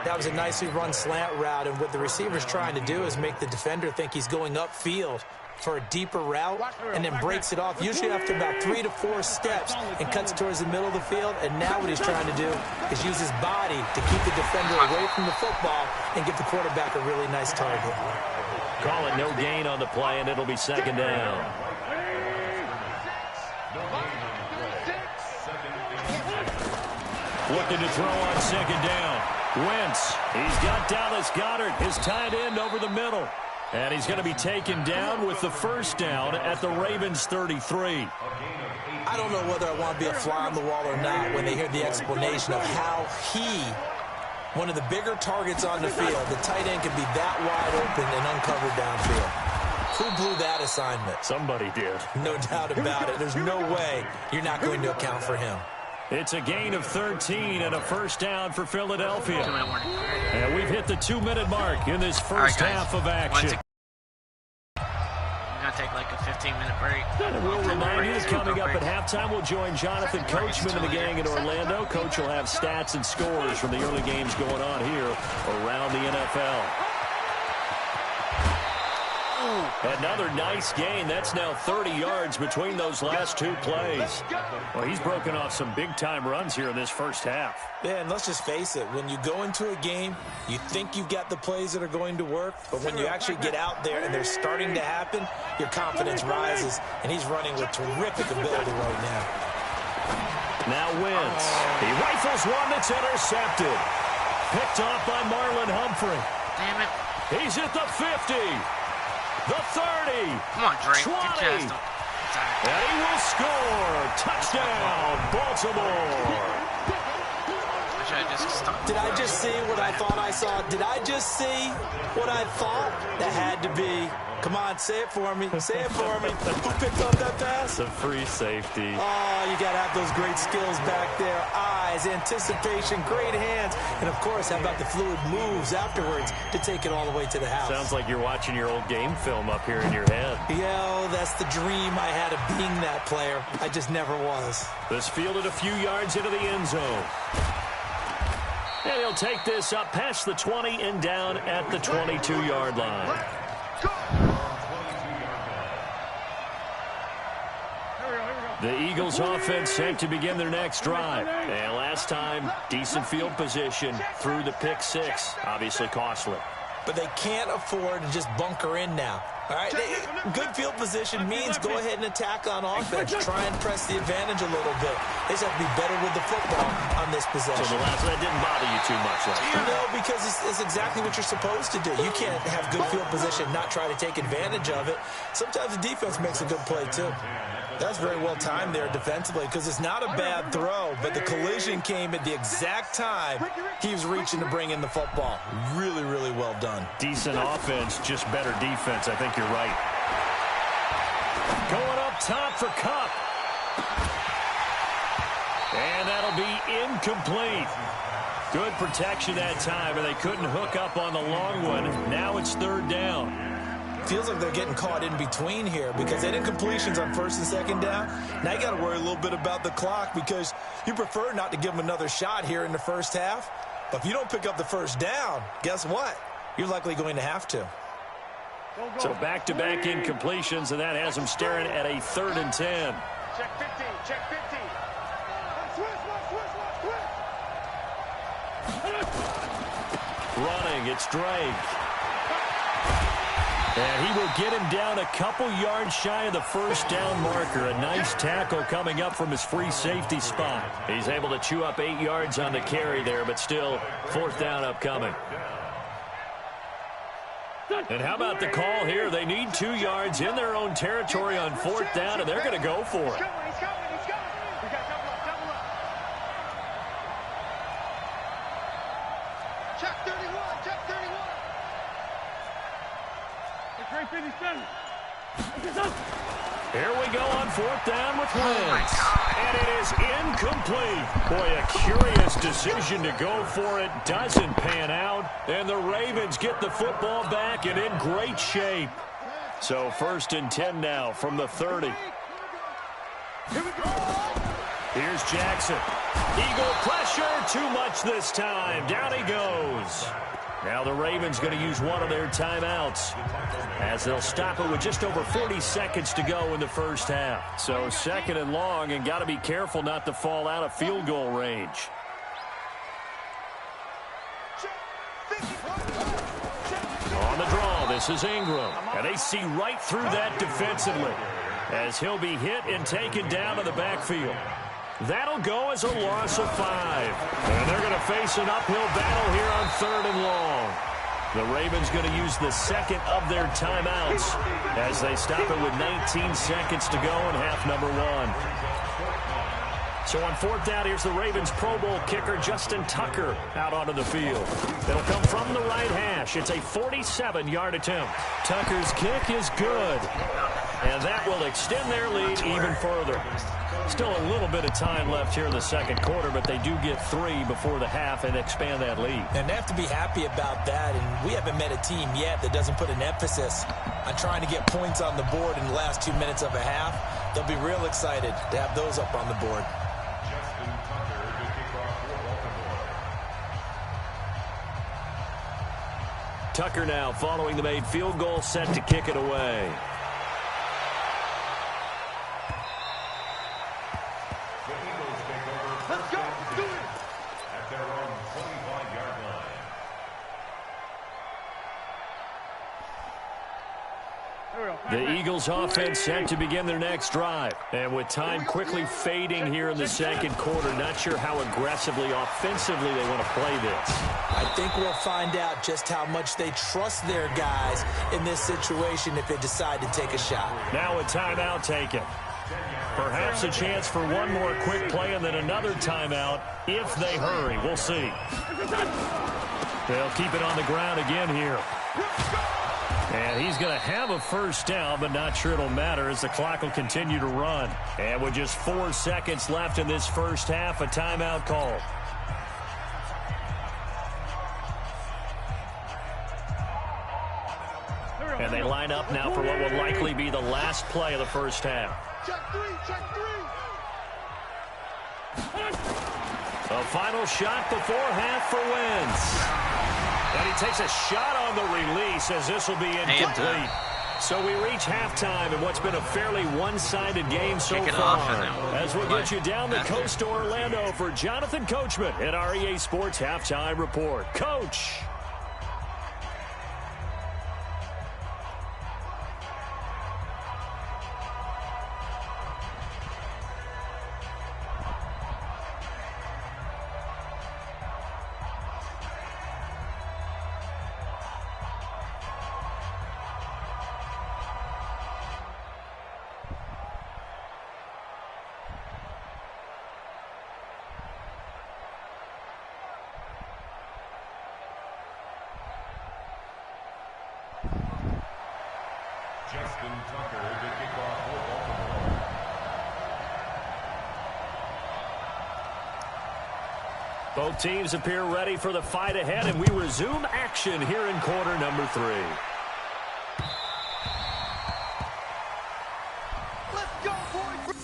That was a nicely run slant route, and what the receiver's trying to do is make the defender think he's going upfield for a deeper route and then breaks it off, usually after about 3 to 4 steps, and cuts towards the middle of the field. And now what he's trying to do is use his body to keep the defender away from the football and give the quarterback a really nice target. Call it no gain on the play, and it'll be 2nd down. Looking to throw on 2nd down. Wentz, he's got Dallas Goedert, his tight end, over the middle. And he's going to be taken down with the 1st down at the Ravens 33. I don't know whether I want to be a fly on the wall or not when they hear the explanation of how he, one of the bigger targets on the field, the tight end can be that wide open and uncovered downfield. Who blew that assignment? Somebody did. No doubt about it. There's no way you're not going to account for him. It's a gain of 13 and a 1st down for Philadelphia. And we've hit the 2-minute mark in this first half of action. I'm going to take like a 15-minute break. And we'll remind you, coming up at halftime, we'll join Jonathan Coachman and the gang in Orlando. Coach will have stats and scores from the early games going on here around the NFL. Another nice gain. That's now 30 yards between those last 2 plays. Well, he's broken off some big-time runs here in this first half. Yeah, and let's just face it. When you go into a game, you think you've got the plays that are going to work, but when you actually get out there and they're starting to happen, your confidence rises, and he's running with terrific ability right now. Now Wentz. He rifles one that's intercepted. Picked off by Marlon Humphrey. Damn it. He's at the 50. The 30. Come on, Drake. 20. And he will score. Touchdown, Baltimore. you I just stuck. Did I just see what I thought I saw? Did I just see what I thought? That had to be. Come on, say it for me. Say it for me. Who picked up that pass? It's a free safety. Oh, you got to have those great skills back there. Eyes, anticipation, great hands. And, of course, how about the fluid moves afterwards to take it all the way to the house? Sounds like you're watching your old game film up here in your head. Yeah, that's the dream I had of being that player. I just never was. This fielded a few yards into the end zone. And he'll take this up past the 20 and down at the 22-yard line. The Eagles offense set to begin their next drive. And last time, decent field position through the pick six. Obviously costly. But they can't afford to just bunker in now. All right, good field position means go ahead and attack on offense. Try and press the advantage a little bit. They just have to be better with the football on this possession. So the last that didn't bother you too much last time. No, because it's exactly what you're supposed to do. You can't have good field position, not try to take advantage of it. Sometimes the defense makes a good play, too. That's very well timed there defensively because it's not a bad throw, but the collision came at the exact time he was reaching to bring in the football. Really, really well done. Decent offense, just better defense. I think you're right. Going up top for Kupp. And that'll be incomplete. Good protection that time, and they couldn't hook up on the long one. Now it's third down. Feels like they're getting caught in between here because they did completions on first and second down. Now you got to worry a little bit about the clock because you prefer not to give them another shot here in the first half. But if you don't pick up the first down, guess what? You're likely going to have to. So back-to-back incompletions, and that has them staring at a 3rd and 10. Check 15, check 15. Running, it's Drake. And he will get him down a couple yards shy of the first down marker. A nice tackle coming up from his free safety spot. He's able to chew up 8 yards on the carry there, but still 4th down upcoming. And how about the call here? They need 2 yards in their own territory on 4th down, and they're going to go for it. He's coming. We got double up. Check 31, check 31. Here we go on 4th down with Wentz. And it is incomplete. Boy, a curious decision to go for it. Doesn't pan out. And the Ravens get the football back and in great shape. So 1st and 10 now from the 30. Here's Jackson. Eagle pressure. Too much this time. Down he goes. Now the Ravens going to use one of their timeouts as they'll stop it with just over 40 seconds to go in the first half. So 2nd and long, and got to be careful not to fall out of field goal range. On the draw, this is Ingram. And they see right through that defensively as he'll be hit and taken down to the backfield. That'll go as a loss of 5. And they're going to face an uphill battle here on 3rd and long. The Ravens going to use the 2nd of their timeouts as they stop it with 19 seconds to go in half number 1. So on 4th down, here's the Ravens Pro Bowl kicker Justin Tucker out onto the field. It'll come from the right hash. It's a 47-yard attempt. Tucker's kick is good. And that will extend their lead even further. Still a little bit of time left here in the 2nd quarter, but they do get 3 before the half and expand that lead. And they have to be happy about that. And we haven't met a team yet that doesn't put an emphasis on trying to get points on the board in the last 2 minutes of a half. They'll be real excited to have those up on the board. Tucker now following the made field goal, set to kick it away. Let's go. Do it. At their own 25-yard line. The Eagles offense set to begin their next drive. And with time quickly fading here in the 2nd quarter, not sure how aggressively, offensively they want to play this. I think we'll find out just how much they trust their guys in this situation if they decide to take a shot. Now a timeout taken. Perhaps a chance for one more quick play and then another timeout if they hurry. We'll see. They'll keep it on the ground again here. And he's going to have a first down, but not sure it'll matter as the clock will continue to run. And with just 4 seconds left in this first half, a timeout call. And they line up now for what will likely be the last play of the first half. Check three, check three. A final shot before half for Wentz. And he takes a shot on the release as this will be incomplete. So we reach halftime in what's been a fairly one-sided game so far. As we'll get you down the coast to Orlando for Jonathan Coachman at our EA Sports Halftime Report. Coach. Justin Tucker to kick off for Baltimore. Both teams appear ready for the fight ahead, and we resume action here in quarter number 3. Let's go, boys.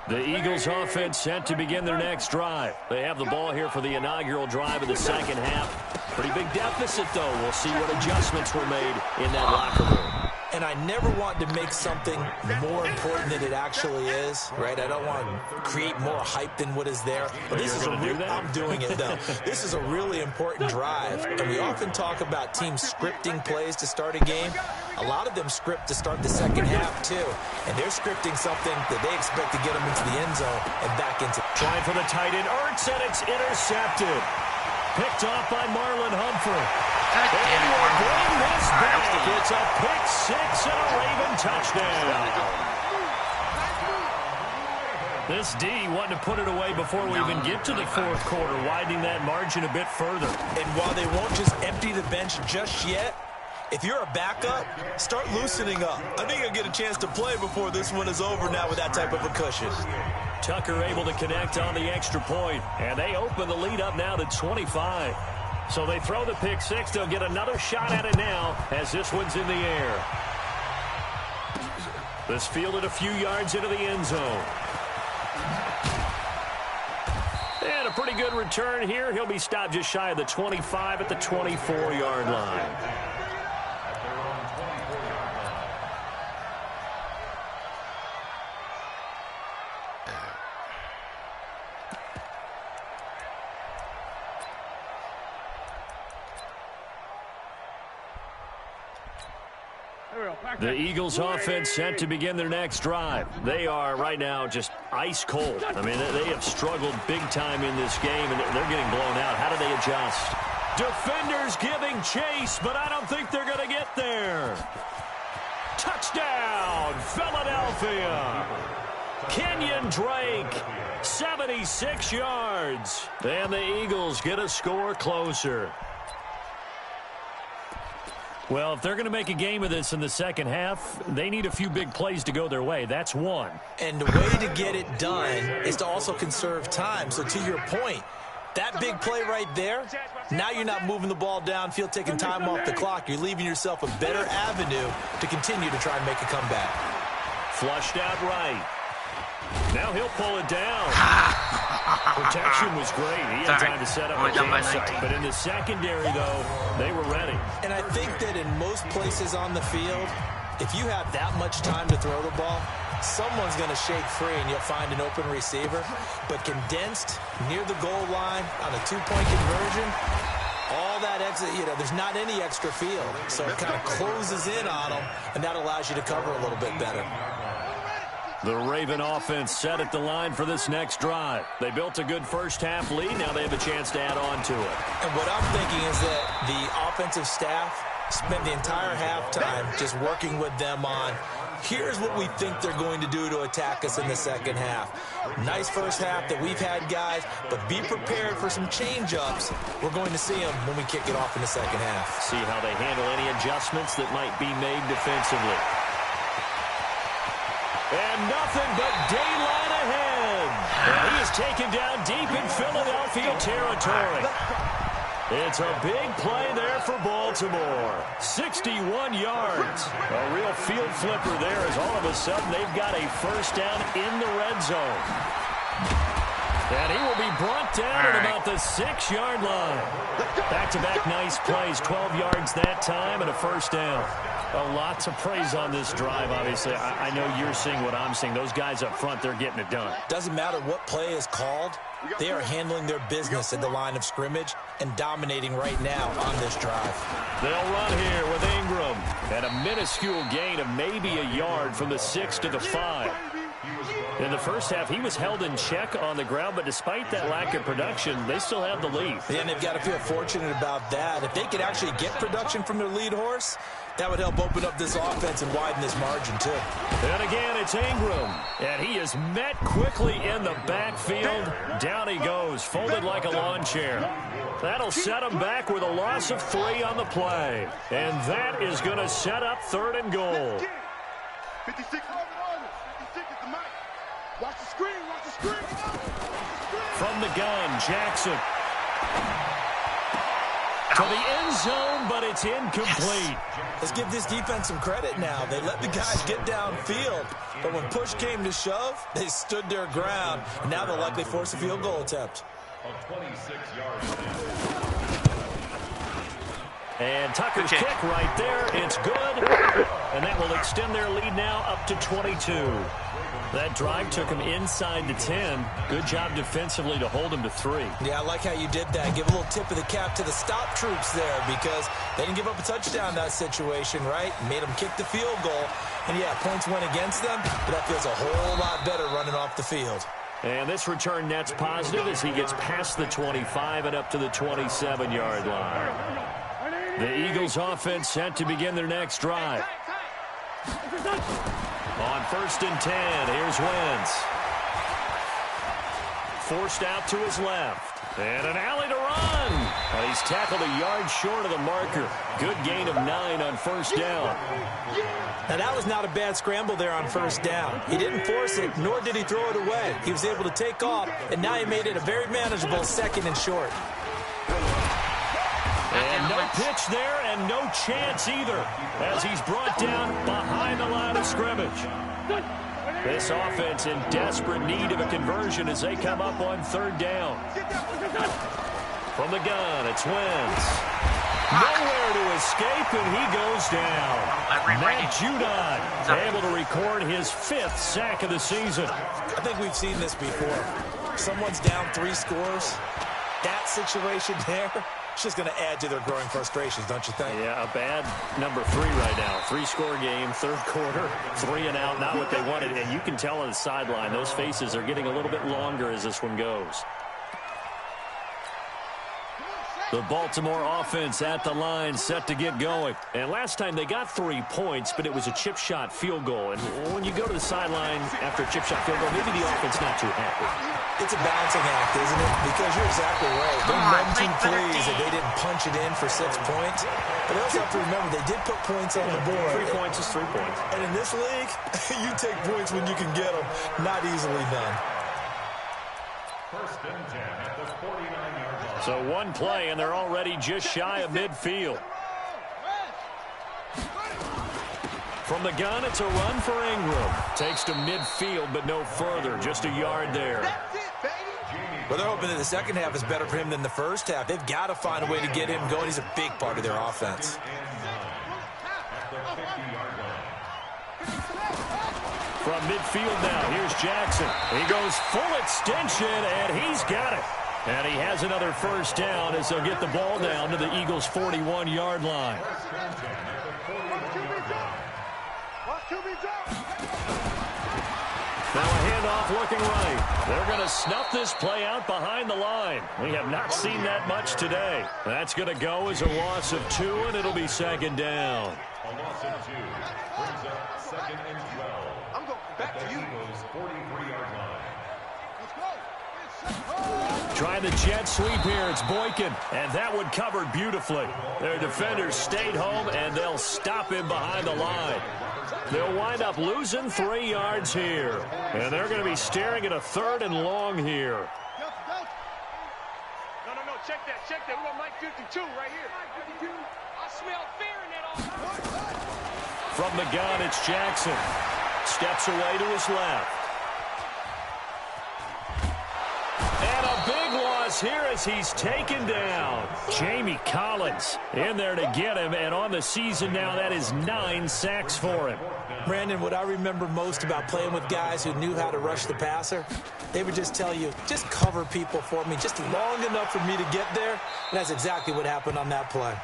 The Eagles offense set to begin their next drive. They have the ball here for the inaugural drive of the second half. Pretty big deficit, though. We'll see what adjustments were made in that locker room. And I never want to make something more important than it actually is, right? I don't want to create more hype than what is there. But this is I'm doing it, though. This is a really important drive. And we often talk about teams scripting plays to start a game. A lot of them script to start the second half, too. And they're scripting something that they expect to get them into the end zone and back into. Trying for the tight end, Ertz, and it's intercepted. Picked off by Marlon Humphrey. And we'll bring this back. It's a pick six and a Raven touchdown. This D wanting to put it away before we even get to the fourth quarter, widening that margin a bit further. And while they won't just empty the bench just yet, if you're a backup, start loosening up. I think you'll get a chance to play before this one is over now with that type of a cushion. Tucker able to connect on the extra point, and they open the lead up now to 25. So they throw the pick six. They'll get another shot at it now as this one's in the air. This fielded a few yards into the end zone. And a pretty good return here. He'll be stopped just shy of the 25 at the 24-yard line. The Eagles offense set to begin their next drive. They are right now just ice cold. I mean, they have struggled big time in this game, and they're getting blown out. How do they adjust? Defenders giving chase, but I don't think they're going to get there. Touchdown, Philadelphia. Kenyon Drake, 76 yards. And the Eagles get a score closer. Well, if they're going to make a game of this in the second half, they need a few big plays to go their way. That's one. And the way to get it done is to also conserve time. So to your point, that big play right there, now you're not moving the ball downfield, taking time off the clock. You're leaving yourself a better avenue to continue to try and make a comeback. Flushed out right. Now he'll pull it down. Protection was great. He had time to set up a campsite. But in the secondary, though, they were ready. And I think that in most places on the field, if you have that much time to throw the ball, someone's going to shake free and you'll find an open receiver. But condensed near the goal line on a two-point conversion, all that exit, there's not any extra field. So it kind of closes in on them, and that allows you to cover a little bit better. The Raven offense set at the line for this next drive. They built a good first-half lead. Now they have a chance to add on to it. And what I'm thinking is that the offensive staff spent the entire halftime just working with them on, here's what we think they're going to do to attack us in the second half. Nice first half that we've had, guys, but be prepared for some change-ups. We're going to see them when we kick it off in the second half. See how they handle any adjustments that might be made defensively. And nothing but daylight ahead. And he is taken down deep in Philadelphia territory. It's a big play there for Baltimore. 61 yards. A real field flipper there as all of a sudden they've got a first down in the red zone. And he will be brought down at about the 6-yard line. Back-to-back nice plays, 12 yards that time and a first down. A lot to praise on this drive, obviously. I know you're seeing what I'm seeing. Those guys up front, they're getting it done. Doesn't matter what play is called. They are handling their business at the line of scrimmage and dominating right now on this drive. They'll run here with Ingram. And a minuscule gain of maybe a yard from the 6 to the 5. In the first half, he was held in check on the ground, but despite that lack of production, they still have the lead. And they've got to feel fortunate about that. If they could actually get production from their lead horse, that would help open up this offense and widen this margin, too. And again, it's Ingram. And he is met quickly in the backfield. Down he goes, folded like a lawn chair. That'll set him back with a loss of 3 on the play. And that is going to set up 3rd and goal. 56 is the mic. Watch the screen, watch the screen. From the gun, Jackson. to the end zone, but it's incomplete. Yes. Let's give this defense some credit now. They let the guys get downfield, but when push came to shove, they stood their ground. And now they'll likely force a field goal attempt. A 26-yard stand. And Tucker's kick right there. It's good. And that will extend their lead now up to 22. That drive took them inside the 10. Good job defensively to hold them to 3. Yeah, I like how you did that. Give a little tip of the cap to the stop troops there because they didn't give up a touchdown in that situation, right? Made them kick the field goal. And, yeah, points went against them, but that feels a whole lot better running off the field. And this return net's positive as he gets past the 25 and up to the 27-yard line. The Eagles offense set to begin their next drive. On 1st and 10, here's Wentz. Forced out to his left. And an alley to run. He's tackled a yard short of the marker. Good gain of 9 on 1st down. Now, that was not a bad scramble there on 1st down. He didn't force it, nor did he throw it away. He was able to take off, and now he made it a very manageable 2nd and short. And no pitch there and no chance either as he's brought down behind the line of scrimmage. This offense in desperate need of a conversion as they come up on 3rd down. From the gun, it's Wentz. Nowhere to escape, and he goes down. Matt Judon able to record his 5th sack of the season. I think we've seen this before. Someone's down 3 scores. That situation there, it's just going to add to their growing frustrations, don't you think? Yeah, a bad number 3 right now. 3-score game, 3rd quarter, 3 and out, not what they wanted. And you can tell on the sideline, those faces are getting a little bit longer as this one goes. The Baltimore offense at the line, set to get going. And last time they got 3 points, but it was a chip shot field goal. And when you go to the sideline after a chip shot field goal, maybe the offense not too happy. It's a balancing act, isn't it? Because you're exactly right. They're 19 pleased that they didn't punch it in for 6 points. But they also have to remember they did put points on the board. 3 points is 3 points. And in this league, you take points when you can get them. Not easily done. 1st and 10 at the 49-yard line. So one play, and they're already just shy of midfield. From the gun, it's a run for Ingram. Takes to midfield, but no further. Just a yard there. Well, they're hoping that the second half is better for him than the first half. They've got to find a way to get him going. He's a big part of their offense. From midfield now, here's Jackson. He goes full extension, and he's got it. And he has another 1st down as they'll get the ball down to the Eagles' 41-yard line. Now a handoff looking right. They're going to snuff this play out behind the line. We have not seen that much today. That's going to go as a loss of 2, and it'll be 2nd down. A loss of 2 brings up 2nd and 12. I'm going back to you. Eagles' 43-yard line. Trying the jet sweep here. It's Boykin, and that one covered beautifully. Their defenders stayed home, and they'll stop him behind the line. They'll wind up losing 3 yards here, and they're going to be staring at a 3rd and long here. No, check that. We got Mike 52 right here. I smell fear in that offense. From the gun, it's Jackson. Steps away to his left. And a big loss here as he's taken down. Jamie Collins in there to get him, and on the season now, that is 9 sacks for him. Brandon, what I remember most about playing with guys who knew how to rush the passer, they would just tell you, just cover people for me, just long enough for me to get there. And that's exactly what happened on that play.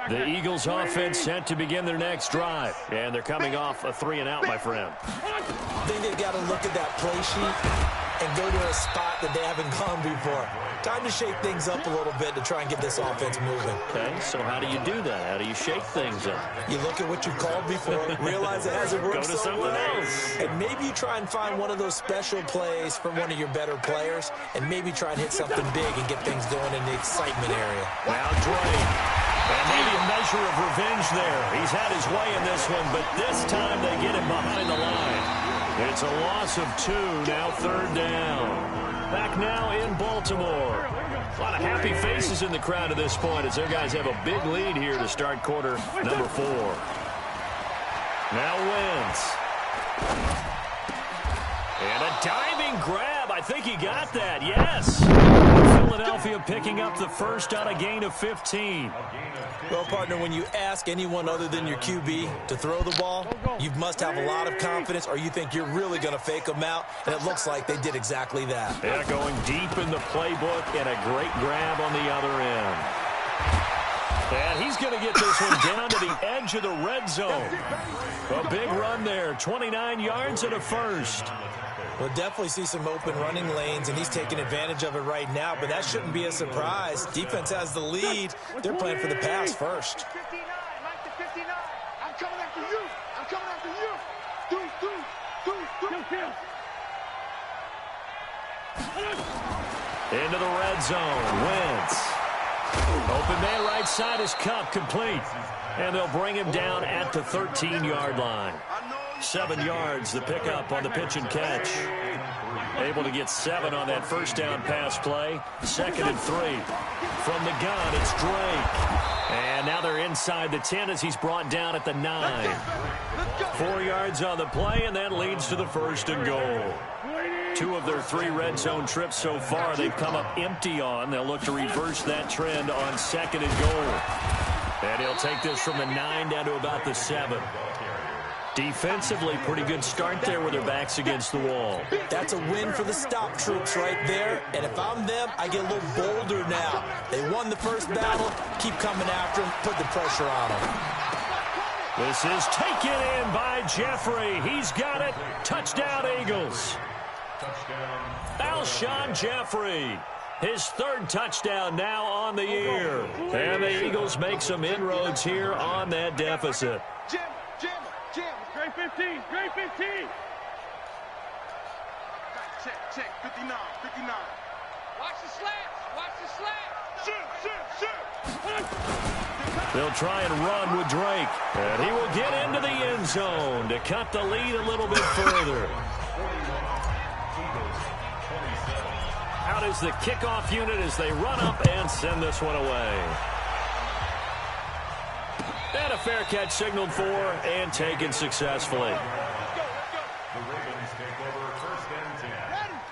The Eagles offense set to begin their next drive. And they're coming off a 3 and out, my friend. I think they've got to look at that play sheet and go to a spot that they haven't gone before. Time to shake things up a little bit to try and get this offense moving. Okay, so how do you do that? How do you shake things up? You look at what you've called before, realize it hasn't worked go to so something well. else. And maybe you try and find one of those special plays from one of your better players, and maybe try and hit something big and get things going in the excitement area. Now Dre And maybe a measure of revenge there. He's had his way in this one, but this time they get him behind the line. It's a loss of 2, now 3rd down. Back now in Baltimore. A lot of happy faces in the crowd at this point as their guys have a big lead here to start quarter number 4. Now Wentz. And a diving grab. I think he got that. Yes. Philadelphia picking up the first on a gain of 15. Well, partner, when you ask anyone other than your QB to throw the ball, you must have a lot of confidence or you think you're really going to fake them out, and it looks like they did exactly that. Yeah, going deep in the playbook and a great grab on the other end. And he's going to get this one down to the edge of the red zone. A big run there, 29 yards and a first. We'll definitely see some open running lanes, and he's taking advantage of it right now, but that shouldn't be a surprise. Defense has the lead. They're playing for the pass first. 59, Mike to 59. I'm coming after you. I'm coming after you. Into the red zone. Wentz. Open man right side is Kupp, complete. And they'll bring him down at the 13-yard line. 7 yards, the pickup on the pitch and catch. Able to get 7 on that first down pass play. 2nd and 3. From the gun, it's Drake. And now they're inside the 10 as he's brought down at the 9. 4 yards on the play, and that leads to the 1st and goal. 2 of their 3 red zone trips so far they've come up empty on. They'll look to reverse that trend on 2nd and goal. And he'll take this from the 9 down to about the 7. Defensively, pretty good start there with their backs against the wall. That's a win for the stop troops right there. And if I'm them, I get a little bolder now. They won the first battle. Keep coming after them. Put the pressure on them. This is taken in by Jeffrey. He's got it. Touchdown, Eagles. Alshon Jeffrey. His 3rd touchdown now on the year. And the Eagles make some inroads here on that deficit. Jim, Great 15, great 15. Check, 59. Watch the slats. Shoot. They'll try and run with Drake. And he will get into the end zone to cut the lead a little bit further. Out is the kickoff unit as they run up and send this one away. And a fair catch signaled for and taken successfully.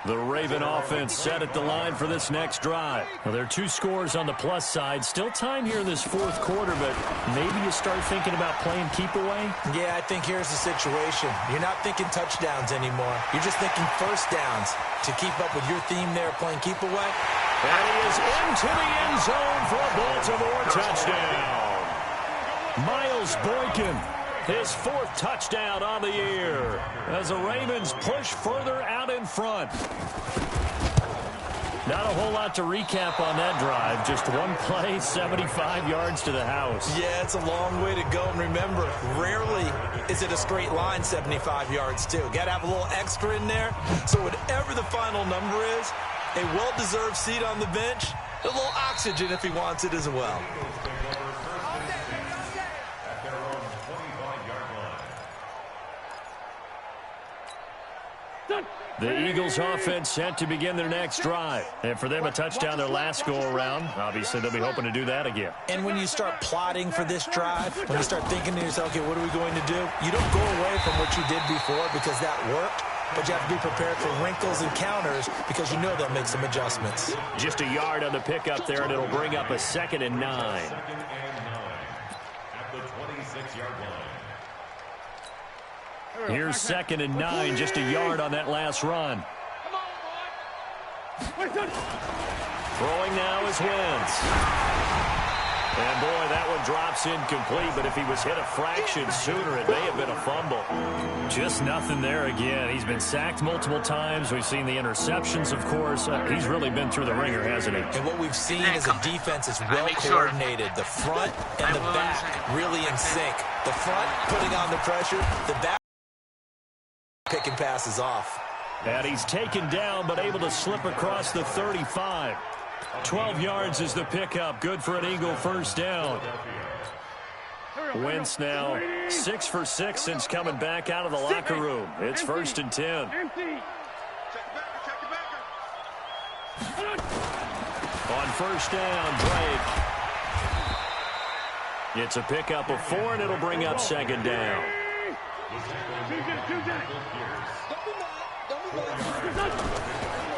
The Raven offense set at the line for this next drive. Well, there are 2 scores on the plus side. Still time here in this 4th quarter, but maybe you start thinking about playing keep away? Yeah, I think here's the situation. You're not thinking touchdowns anymore. You're just thinking first downs to keep up with your theme there, playing keep away. And he is into the end zone for a Baltimore touchdown. Miles Boykin, his 4th touchdown on the year as the Ravens push further out in front. Not a whole lot to recap on that drive. Just one play, 75 yards to the house. Yeah, it's a long way to go. And remember, rarely is it a straight line 75 yards, too. Got to have a little extra in there. So whatever the final number is, a well-deserved seat on the bench, a little oxygen if he wants it as well. The Eagles offense set to begin their next drive. And for them, a touchdown their last go-around. Obviously, they'll be hoping to do that again. And when you start plotting for this drive, when you start thinking to yourself, okay, what are we going to do? You don't go away from what you did before because that worked. But you have to be prepared for wrinkles and counters because you know they'll make some adjustments. Just a yard on the pickup there, and it'll bring up a 2nd and 9. At the 26-yard line. Here's 2nd and 9, just a yard on that last run. Throwing now is Wentz. And boy, that one drops incomplete, but if he was hit a fraction sooner, it may have been a fumble. Just nothing there again. He's been sacked multiple times. We've seen the interceptions, of course. He's really been through the ringer, hasn't he? And what we've seen is a defense is well coordinated. The front and the back really in sync. The front putting on the pressure, the back picking passes off. And he's taken down, but able to slip across the 35. 12 yards is the pickup. Good for an Eagle first down. Wentz now 6 for 6 since coming back out of the locker room. It's 1st and 10. On first down, Drake. It's a pickup of 4, and it'll bring up 2nd down.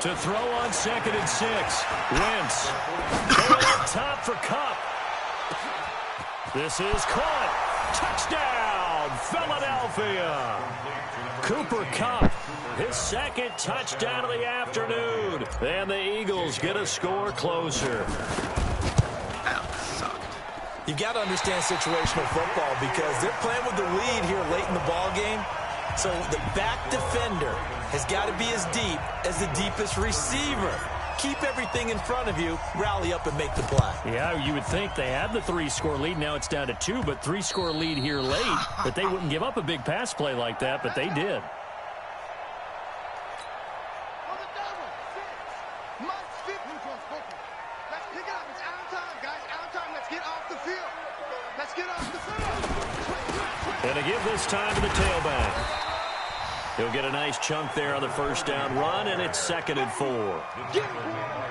To throw on 2nd and 6. Wentz going up top for Kupp. This is caught. Touchdown, Philadelphia. Cooper Kupp, his 2nd touchdown of the afternoon. And the Eagles get a score closer. You've got to understand situational football because they're playing with the lead here late in the ball game. So the back defender has got to be as deep as the deepest receiver. Keep everything in front of you, rally up and make the play. Yeah, you would think they had the 3-score lead. Now it's down to 2, but 3-score lead here late. But they wouldn't give up a big pass play like that, but they did. And to give this time to the tailback. He'll get a nice chunk there on the first down run, and it's 2nd and 4.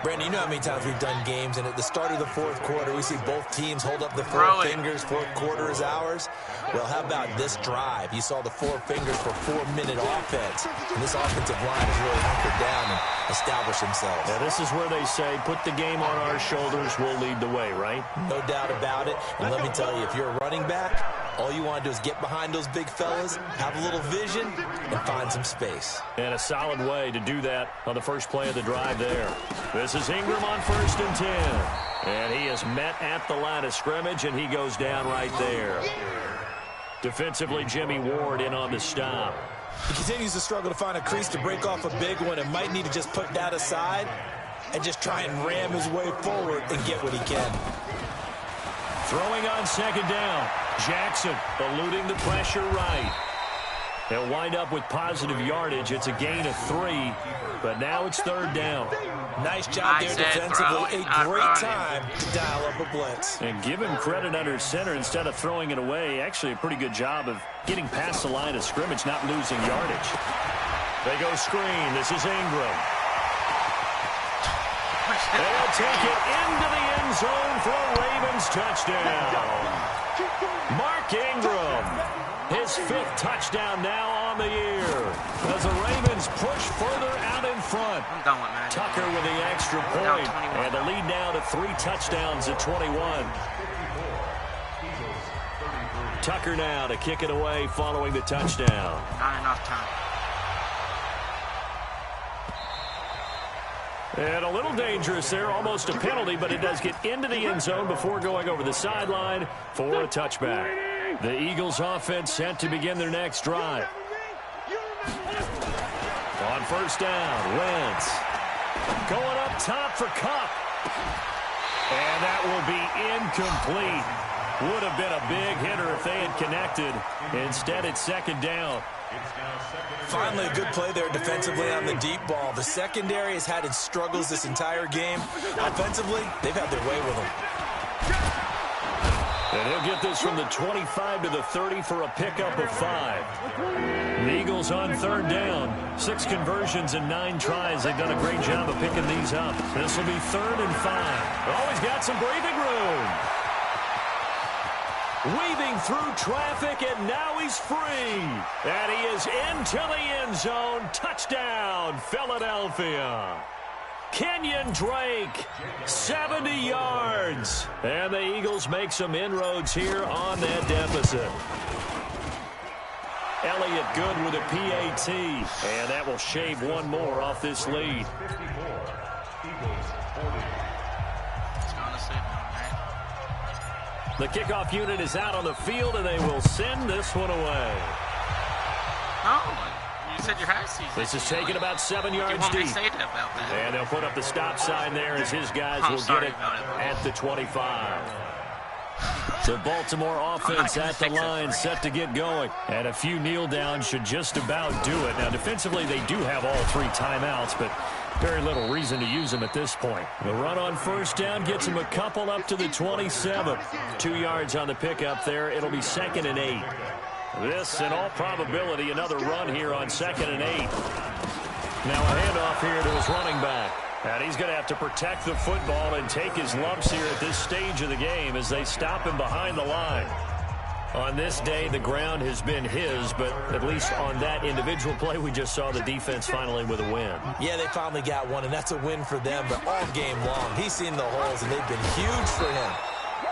Brandon, you know how many times we've done games, and at the start of the 4th quarter, we see both teams hold up the 4 fingers. 4th quarter is ours. Well, how about this drive? You saw the 4 fingers for 4-minute offense. And this offensive line has really hunkered down and established themselves. Now, this is where they say, put the game on our shoulders, we'll lead the way, right? No doubt about it. And let me tell you, if you're a running back, all you want to do is get behind those big fellas, have a little vision, and find some space. And a solid way to do that on the first play of the drive there. This is Ingram on 1st and 10. And he is met at the line of scrimmage, and he goes down right there. Defensively, Jimmy Ward in on the stop. He continues to struggle to find a crease to break off a big one and might need to just put that aside and just try and ram his way forward and get what he can. Throwing on 2nd down. Jackson eluding the pressure right. They'll wind up with positive yardage. It's a gain of 3, but now it's 3rd down. Nice job there defensively. A great time to dial up a blitz. And give him credit under center instead of throwing it away. Actually a pretty good job of getting past the line of scrimmage, not losing yardage. They go screen. This is Ingram. They'll take it into the end zone for a Ravens touchdown. Mark Ingram, his 5th touchdown now on the year. As the Ravens push further out in front. Tucker with the extra point. And the lead now to 3 touchdowns at 21. Tucker now to kick it away following the touchdown. Not enough time. And a little dangerous there, almost a penalty, but it does get into the end zone before going over the sideline for a touchback. The Eagles offense set to begin their next drive. On first down, Wentz going up top for Kupp. And that will be incomplete. Would have been a big hitter if they had connected. Instead, it's 2nd down. Finally, a good play there defensively on the deep ball. The secondary has had its struggles this entire game. Offensively, they've had their way with them. And he'll get this from the 25 to the 30 for a pickup of 5. The Eagles on 3rd down. 6 conversions and 9 tries. They've done a great job of picking these up. This will be 3rd and 5. Oh, he's got some breathing room. Weaving through traffic, and now he's free. And he is into the end zone. Touchdown, Philadelphia. Kenyon Drake, 70 yards. And the Eagles make some inroads here on that deficit. Elliott good with a PAT. And that will shave 1 more off this lead. The kickoff unit is out on the field, and they will send this one away. Oh, you said your high season. This is taken about 7 yards deep. And they'll put up the stop sign there as his guys will get it at the 25. The Baltimore offense at the line set to get going. And a few kneel downs should just about do it. Now, defensively, they do have all 3 timeouts, but Very little reason to use him at this point. The run on first down gets him a couple up to the 27. 2 yards on the pickup there. It'll be 2nd and 8. This, in all probability, another run here on 2nd and 8. Now a handoff here to his running back. And he's going to have to protect the football and take his lumps here at this stage of the game as they stop him behind the line. On this day, the ground has been his, but at least on that individual play, we just saw the defense finally with a win. Yeah, they finally got one, and that's a win for them, but all game long, he's seen the holes, and they've been huge for him.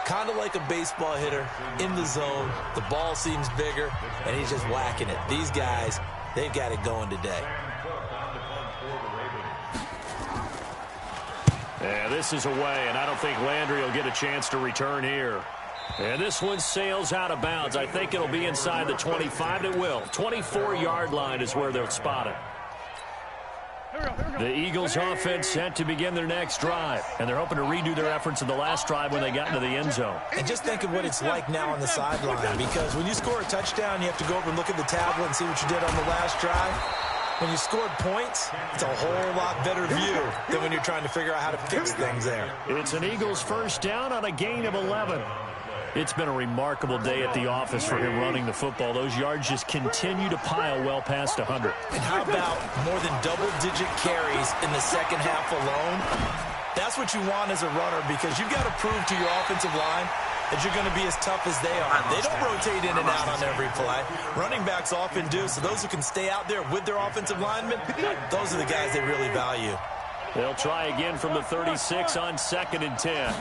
Kind of like a baseball hitter in the zone. The ball seems bigger, and he's just whacking it. These guys, they've got it going today. Yeah, this is away, and I don't think Landry will get a chance to return here. And this one sails out of bounds. I think it'll be inside the 25. It will. 24-yard line is where they'll spot it. The Eagles offense set to begin their next drive, and they're hoping to redo their efforts in the last drive when they got into the end zone. And just think of what it's like now on the sideline, because when you score a touchdown, you have to go over and look at the tablet and see what you did on the last drive. When you scored points, it's a whole lot better view than when you're trying to figure out how to fix things there. It's an Eagles first down on a gain of 11. It's been a remarkable day at the office for him running the football. Those yards just continue to pile well past 100. And how about more than double-digit carries in the second half alone? That's what you want as a runner, because you've got to prove to your offensive line that you're going to be as tough as they are. They don't rotate in and out on every play. Running backs often do, so those who can stay out there with their offensive linemen, those are the guys they really value. They'll try again from the 36 on 2nd and 10.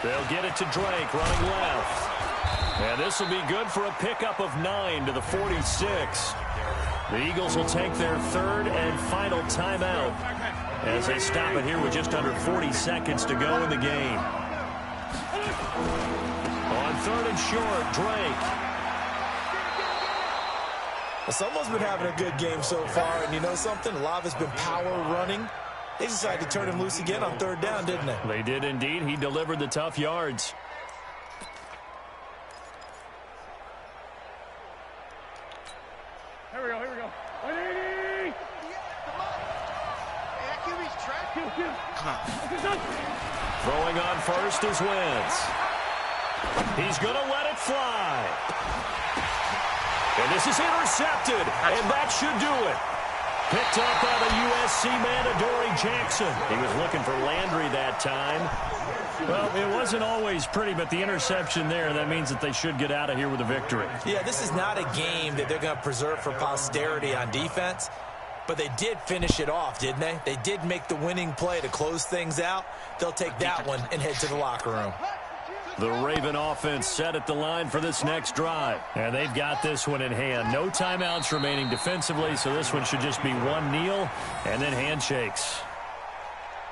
They'll get it to Drake, running left. And this will be good for a pickup of 9 to the 46. The Eagles will take their 3rd and final timeout as they stop it here with just under 40 seconds to go in the game. On 3rd and short, Drake. Well, someone's been having a good game so far, and you know something? A lot of it's been power running. They decided to turn him loose again on 3rd down, didn't they? They did indeed. He delivered the tough yards. Here we go, here we go. 180! Throwing on first is Wentz. He's going to let it fly. And this is intercepted, and that should do it. Picked up by the USC man, Adoree Jackson. He was looking for Landry that time. Well, it wasn't always pretty, but the interception there, that means that they should get out of here with a victory. Yeah, this is not a game that they're going to preserve for posterity on defense, but they did finish it off, didn't they? They did make the winning play to close things out. They'll take that one and head to the locker room. The Raven offense set at the line for this next drive. And they've got this one in hand. No timeouts remaining defensively, so this one should just be one kneel and then handshakes.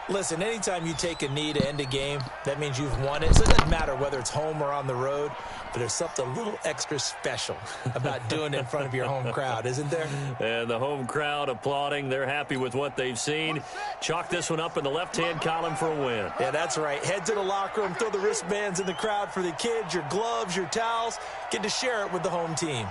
Listen, anytime you take a knee to end a game, that means you've won it. So it doesn't matter whether it's home or on the road, but there's something a little extra special about doing it in front of your home crowd, isn't there? And the home crowd applauding. They're happy with what they've seen. Chalk this one up in the left-hand column for a win. Yeah, that's right. Head to the locker room, throw the wristbands in the crowd for the kids, your gloves, your towels. Get to share it with the home team.